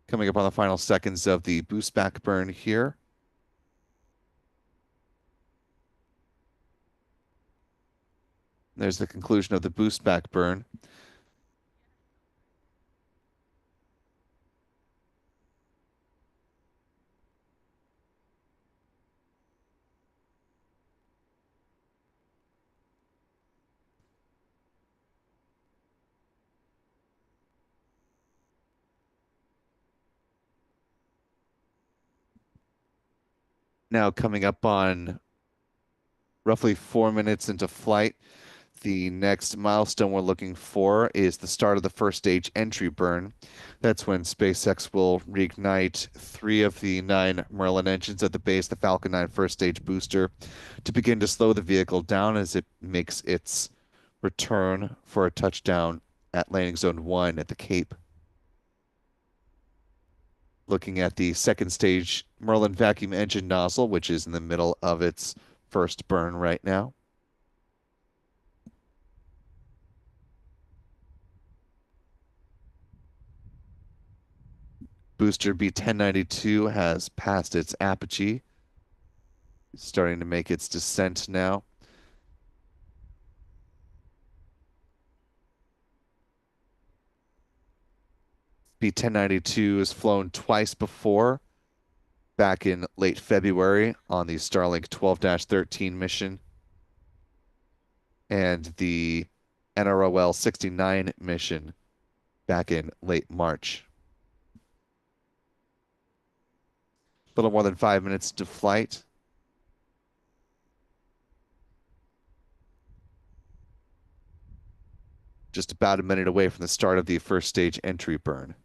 Coming up on the final seconds of the boost back burn here. There's the conclusion of the boost back burn. Now coming up on roughly 4 minutes into flight. The next milestone we're looking for is the start of the first stage entry burn. That's when SpaceX will reignite 3 of the 9 Merlin engines at the base of the Falcon 9 first stage booster to begin to slow the vehicle down as it makes its return for a touchdown at landing zone 1 at the Cape. Looking at the second stage Merlin vacuum engine nozzle, which is in the middle of its first burn right now. Booster B1092 has passed its apogee, starting to make its descent now. B1092 has flown twice before, back in late February on the Starlink 12-13 mission and the NROL 69 mission back in late March. A little more than 5 minutes to flight. Just about a minute away from the start of the first stage entry burn.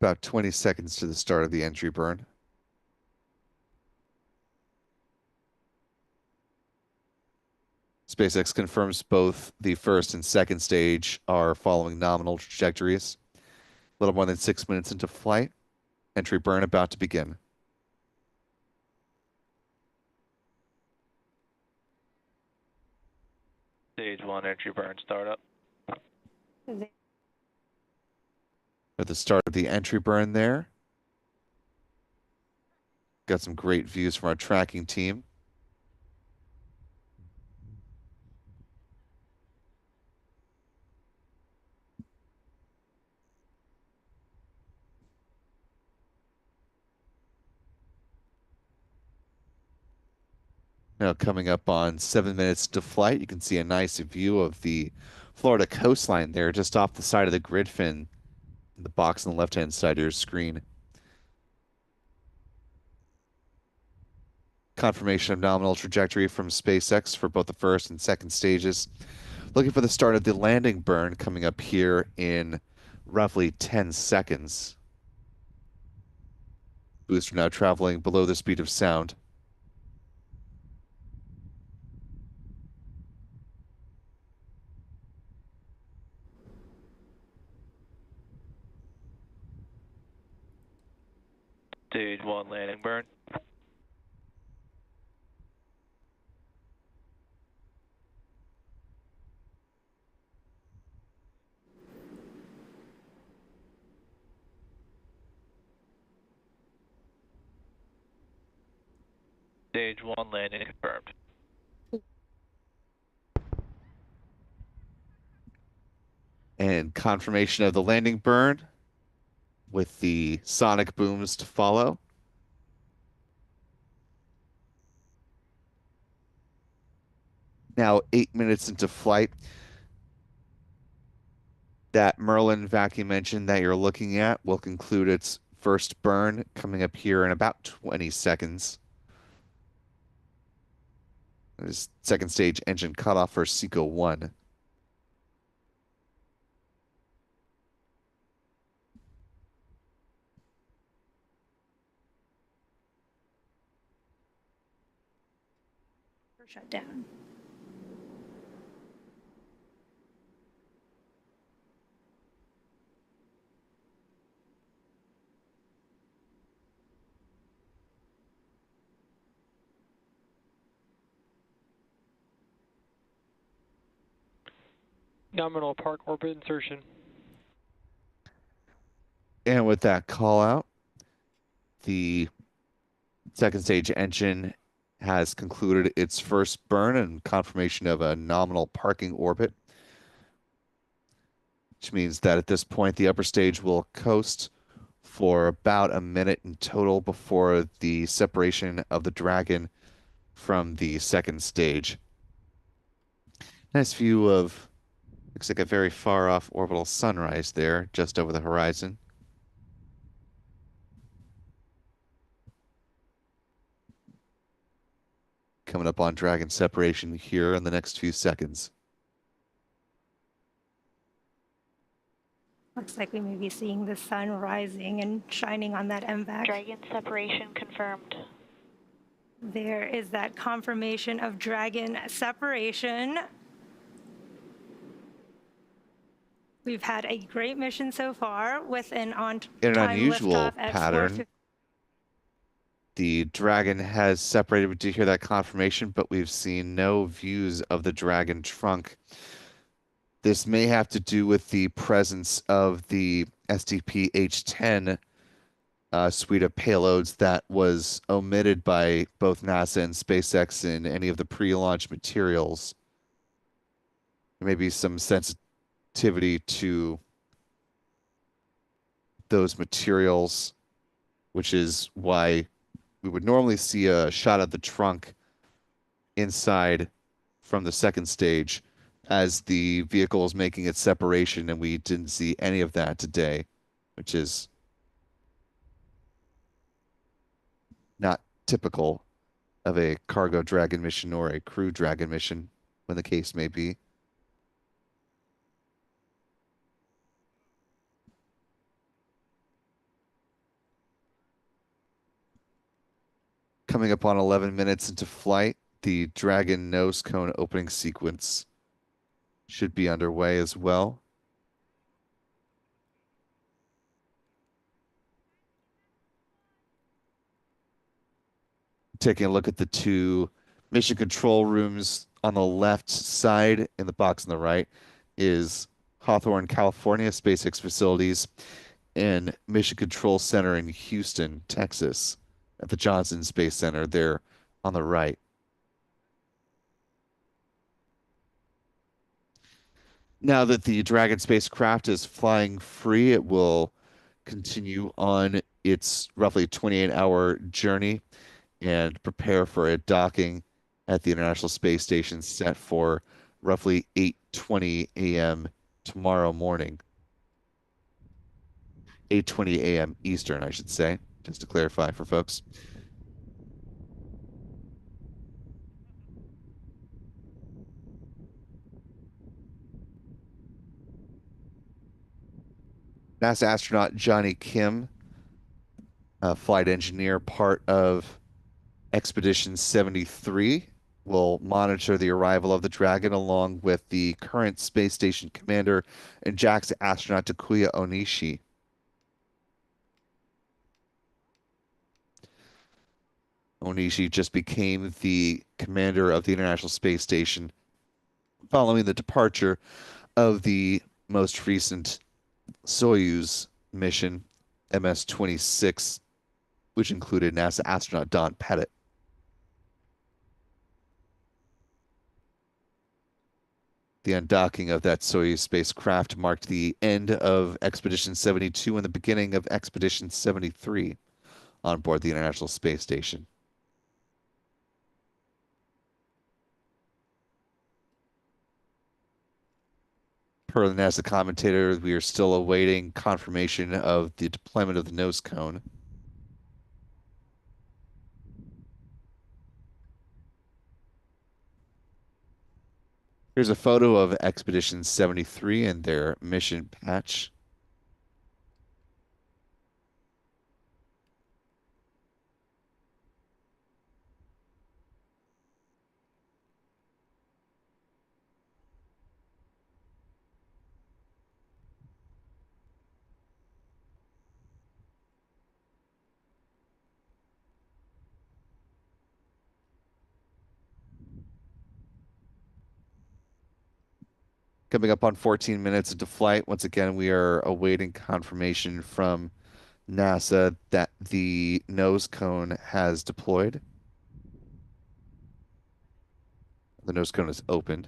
About 20 seconds to the start of the entry burn. SpaceX confirms both the first and second stage are following nominal trajectories. A little more than 6 minutes into flight. Entry burn about to begin. Stage 1 entry burn startup. At the start of the entry burn there. Got some great views from our tracking team. Now coming up on 7 minutes to flight, you can see a nice view of the Florida coastline there just off the side of the grid fin, the box on the left-hand side of your screen. Confirmation of nominal trajectory from SpaceX for both the first and second stages. Looking for the start of the landing burn coming up here in roughly 10 seconds. Booster now traveling below the speed of sound. Stage 1 landing burn. Stage 1 landing confirmed. And confirmation of the landing burn with the sonic booms to follow. Now 8 minutes into flight. That Merlin vacuum engine that you're looking at will conclude its first burn coming up here in about 20 seconds. There's second stage engine cutoff for Seco 1. Shut down. Nominal park orbit insertion. And with that call out, the second stage engine has concluded its first burn and confirmation of a nominal parking orbit, which means that at this point the upper stage will coast for about a minute in total before the separation of the Dragon from the second stage. Nice view of, looks like a very far off orbital sunrise there just over the horizon. Coming up on Dragon separation here in the next few seconds. Looks like we may be seeing the sun rising and shining on that MVAC. Dragon separation confirmed. There is that confirmation of Dragon separation. We've had a great mission so far with an on-time unusual liftoff at pattern. 4:50. The Dragon has separated. We did hear that confirmation, but we've seen no views of the Dragon trunk. This may have to do with the presence of the STP-H10 suite of payloads that was omitted by both NASA and SpaceX in any of the pre-launch materials. There may be some sensitivity to those materials, which is why we would normally see a shot of the trunk inside from the second stage as the vehicle is making its separation, and we didn't see any of that today, which is not typical of a cargo Dragon mission or a crew Dragon mission, when the case may be. Coming up on 11 minutes into flight, The Dragon nose cone opening sequence should be underway as well. Taking a look at the two mission control rooms on the left side, in the box on the right is Hawthorne, California, SpaceX facilities, and Mission Control Center in Houston, Texas, at the Johnson Space Center there on the right. Now that the Dragon spacecraft is flying free, it will continue on its roughly 28-hour journey and prepare for a docking at the International Space Station set for roughly 8:20 a.m. tomorrow morning. 8:20 a.m. Eastern, I should say, just to clarify for folks. NASA astronaut Johnny Kim, a flight engineer, part of Expedition 73, will monitor the arrival of the Dragon along with the current space station commander and JAXA astronaut Takuya Onishi. Onishi just became the commander of the International Space Station following the departure of the most recent Soyuz mission, MS-26, which included NASA astronaut Don Pettit. The undocking of that Soyuz spacecraft marked the end of Expedition 72 and the beginning of Expedition 73 on board the International Space Station. Per the NASA commentator, we are still awaiting confirmation of the deployment of the nose cone. Here's a photo of Expedition 73 and their mission patch. Coming up on 14 minutes into flight. Once again, we are awaiting confirmation from NASA that the nose cone has deployed. The nose cone is opened.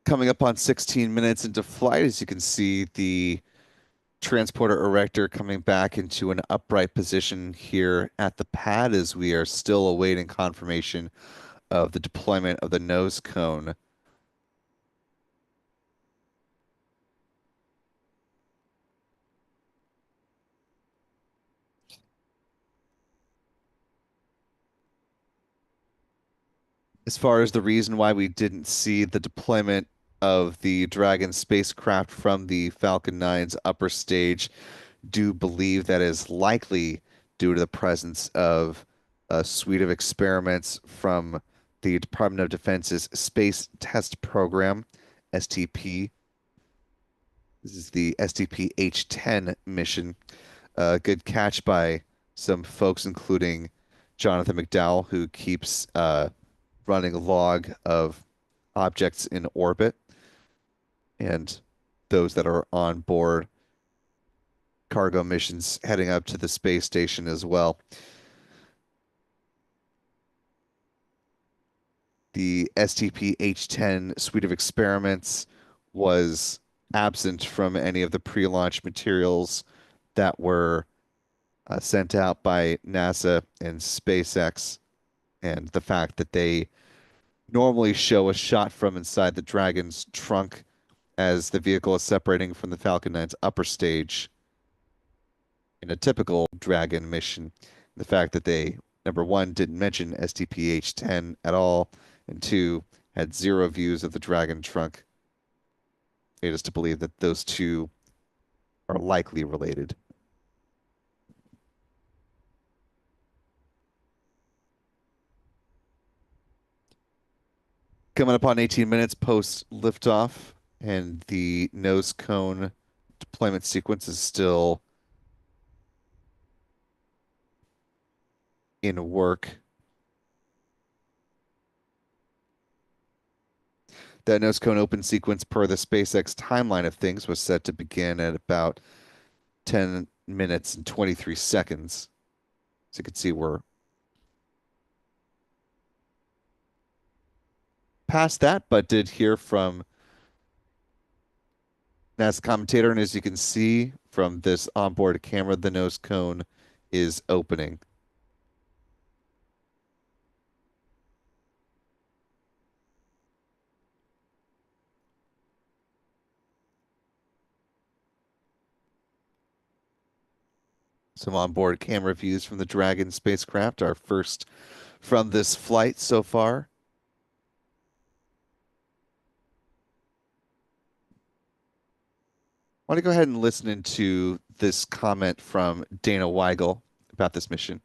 Coming up on 16 minutes into flight, as you can see, the transporter erector coming back into an upright position here at the pad as we are still awaiting confirmation of the deployment of the nose cone. As far as the reason why we didn't see the deployment of the Dragon spacecraft from the Falcon 9's upper stage, do believe that is likely due to the presence of a suite of experiments from the Department of Defense's Space Test Program, STP. This is the STP H-10 mission. Good catch by some folks, including Jonathan McDowell, who keeps running a log of objects in orbit and those that are on board cargo missions heading up to the space station as well. The STP H-10 suite of experiments was absent from any of the pre-launch materials that were sent out by NASA and SpaceX, and the fact that they normally show a shot from inside the Dragon's trunk as the vehicle is separating from the Falcon 9's upper stage in a typical Dragon mission. The fact that they, number one, didn't mention STP-H10 at all, and two, had zero views of the Dragon trunk, made us to believe that those two are likely related. Coming up on 18 minutes post liftoff, and the nose cone deployment sequence is still in work. That nose cone open sequence per the SpaceX timeline of things was set to begin at about 10 minutes and 23 seconds. So you can see we're past that, but did hear from NASA commentator, and as you can see from this onboard camera, the nose cone is opening. Some onboard camera views from the Dragon spacecraft, our first from this flight so far. I want to go ahead and listen into this comment from Dana Weigel about this mission.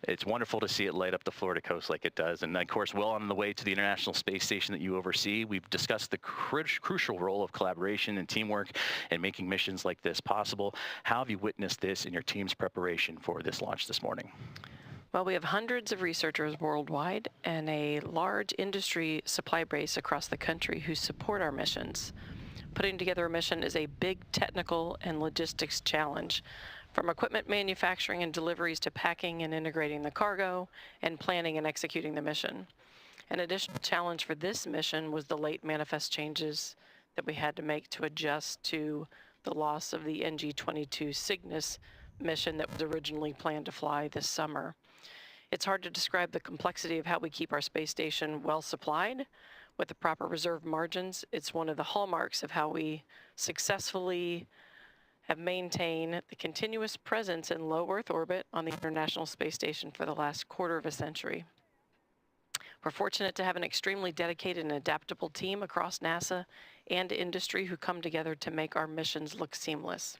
It's wonderful to see it light up the Florida coast like it does. And of course, well on the way to the International Space Station that you oversee, we've discussed the crucial role of collaboration and teamwork in making missions like this possible. How have you witnessed this in your team's preparation for this launch this morning? Well, we have hundreds of researchers worldwide and a large industry supply base across the country who support our missions. Putting together a mission is a big technical and logistics challenge, from equipment manufacturing and deliveries to packing and integrating the cargo and planning and executing the mission. An additional challenge for this mission was the late manifest changes that we had to make to adjust to the loss of the NG-22 Cygnus mission that was originally planned to fly this summer. It's hard to describe the complexity of how we keep our space station well supplied with the proper reserve margins. It's one of the hallmarks of how we successfully have maintained the continuous presence in low Earth orbit on the International Space Station for the last quarter of a century. We're fortunate to have an extremely dedicated and adaptable team across NASA and industry who come together to make our missions look seamless.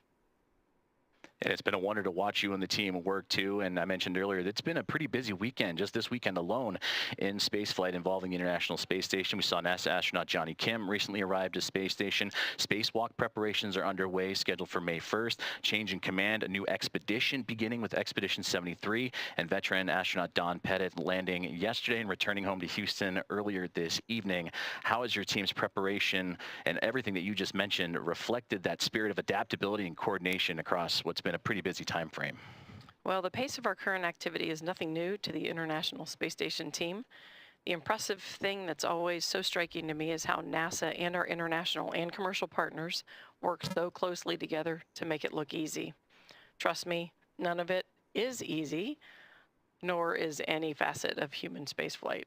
And it's been a wonder to watch you and the team work too. And I mentioned earlier, it's been a pretty busy weekend, just this weekend alone, in spaceflight involving the International Space Station. We saw NASA astronaut Johnny Kim recently arrived at Space Station. Spacewalk preparations are underway, scheduled for May 1st. Change in command, a new expedition beginning with Expedition 73, and veteran astronaut Don Pettit landing yesterday and returning home to Houston earlier this evening. How has your team's preparation and everything that you just mentioned reflected that spirit of adaptability and coordination across what's been a pretty busy time frame? Well, the pace of our current activity is nothing new to the International Space Station team. The impressive thing that's always so striking to me is how NASA and our international and commercial partners work so closely together to make it look easy. Trust me, none of it is easy, nor is any facet of human spaceflight.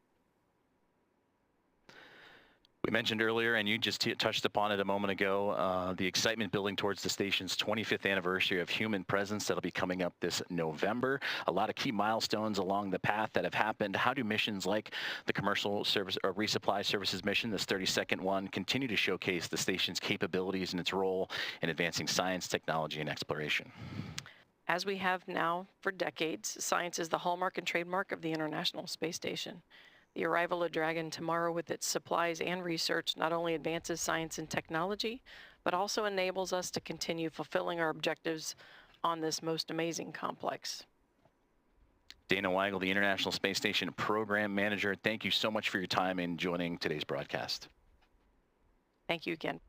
We mentioned earlier, and you just touched upon it a moment ago, the excitement building towards the station's 25th anniversary of human presence that'll be coming up this November. A lot of key milestones along the path that have happened. How do missions like the commercial service or resupply services mission, this 32nd one, continue to showcase the station's capabilities and its role in advancing science, technology, and exploration? As we have now for decades, science is the hallmark and trademark of the International Space Station. The arrival of Dragon tomorrow with its supplies and research not only advances science and technology, but also enables us to continue fulfilling our objectives on this most amazing complex. Dana Weigel, the International Space Station Program Manager, thank you so much for your time in joining today's broadcast. Thank you again.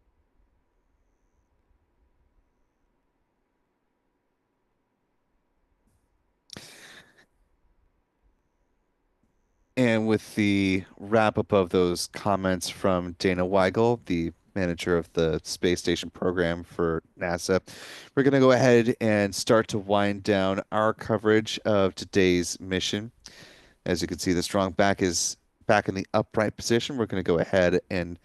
And with the wrap up of those comments from Dana Weigel, the manager of the space station program for NASA, we're going to go ahead and start to wind down our coverage of today's mission. As you can see, the strong back is back in the upright position. We're going to go ahead and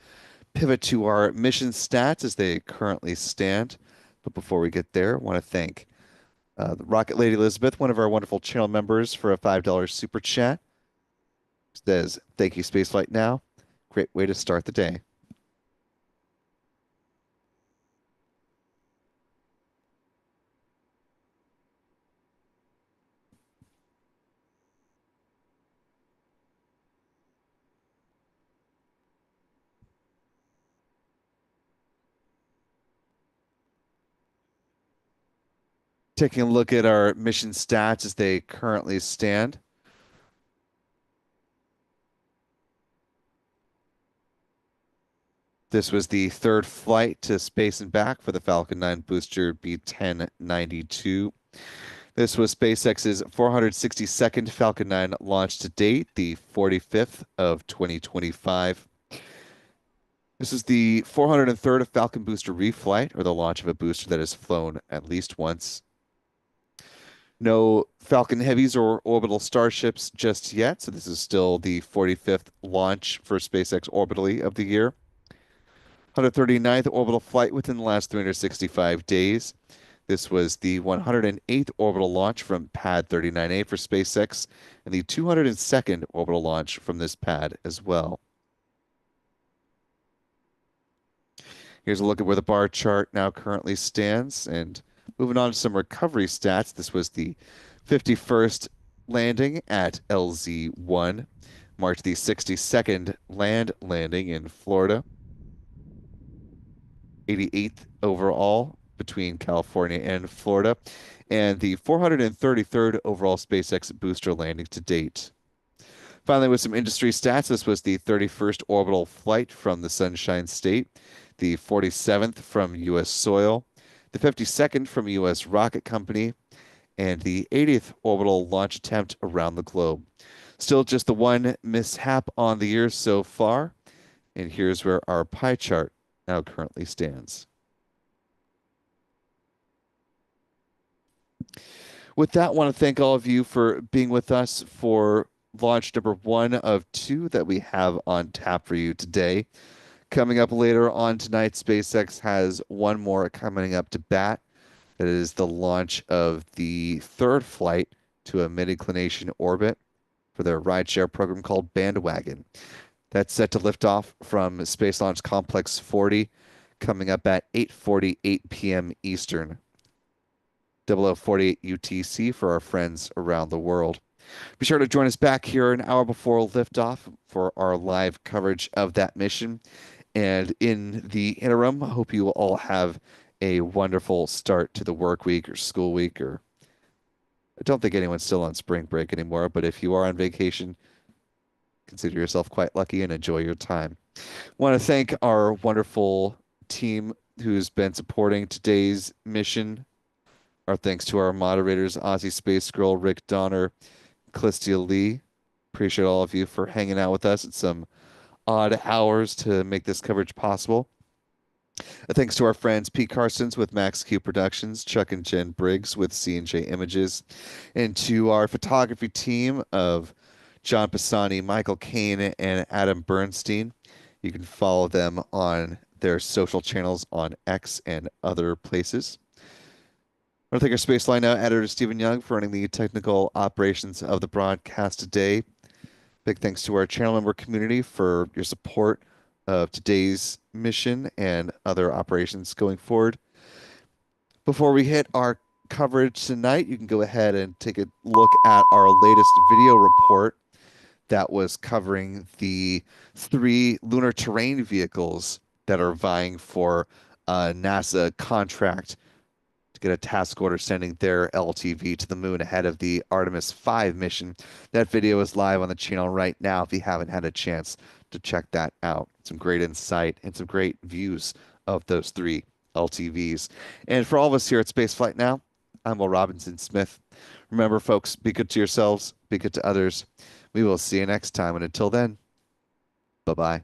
pivot to our mission stats as they currently stand. But before we get there, I want to thank the Rocket Lady Elizabeth, one of our wonderful channel members, for a $5 super chat. Says, thank you, Spaceflight Now. Great way to start the day. Taking a look at our mission stats as they currently stand. This was the third flight to space and back for the Falcon 9 booster B1092. This was SpaceX's 462nd Falcon 9 launch to date, the 45th of 2025. This is the 403rd Falcon booster reflight, or the launch of a booster that has flown at least once. No Falcon Heavies or orbital starships just yet, so this is still the 45th launch for SpaceX orbitally of the year. 139th orbital flight within the last 365 days. This was the 108th orbital launch from Pad 39A for SpaceX, and the 202nd orbital launch from this pad as well. Here's a look at where the bar chart now currently stands, and moving on to some recovery stats. This was the 51st landing at LZ-1, marked the 62nd land landing in Florida, 88th overall between California and Florida, and the 433rd overall SpaceX booster landing to date. Finally, with some industry stats, this was the 31st orbital flight from the Sunshine State, the 47th from U.S. soil, the 52nd from U.S. Rocket Company, and the 80th orbital launch attempt around the globe. Still just the one mishap on the year so far, and here's where our pie chart now currently stands. With that, I want to thank all of you for being with us for launch number 1 of 2 that we have on tap for you today. Coming up later on tonight, SpaceX has one more coming up to bat. That is the launch of the 3rd flight to a mid-inclination orbit for their rideshare program called Bandwagon. That's set to lift off from Space Launch Complex 40, coming up at 8:48 p.m. Eastern. 0048 UTC for our friends around the world. Be sure to join us back here an hour before liftoff for our live coverage of that mission. And in the interim, I hope you will all have a wonderful start to the work week or school week, or I don't think anyone's still on spring break anymore, but if you are on vacation, consider yourself quite lucky and enjoy your time. I want to thank our wonderful team who's been supporting today's mission. Our thanks to our moderators, Aussie Space Girl, Rick Donner, Clistia Lee. Appreciate all of you for hanging out with us at some odd hours to make this coverage possible. Thanks to our friends Pete Carsons with Max Q Productions, Chuck and Jen Briggs with C&J Images, and to our photography team of John Pisani, Michael Kane, and Adam Bernstein. You can follow them on their social channels on X and other places. I want to thank our Spaceflight Now editor Stephen Young for running the technical operations of the broadcast today. Big thanks to our channel member community for your support of today's mission and other operations going forward. Before we hit our coverage tonight, you can go ahead and take a look at our latest video report that was covering the 3 lunar terrain vehicles that are vying for a NASA contract to get a task order sending their LTV to the moon ahead of the Artemis 5 mission. That video is live on the channel right now if you haven't had a chance to check that out. Some great insight and some great views of those 3 LTVs. And for all of us here at Spaceflight Now, I'm Will Robinson Smith. Remember, folks, be good to yourselves, be good to others. We will see you next time. And until then, bye-bye.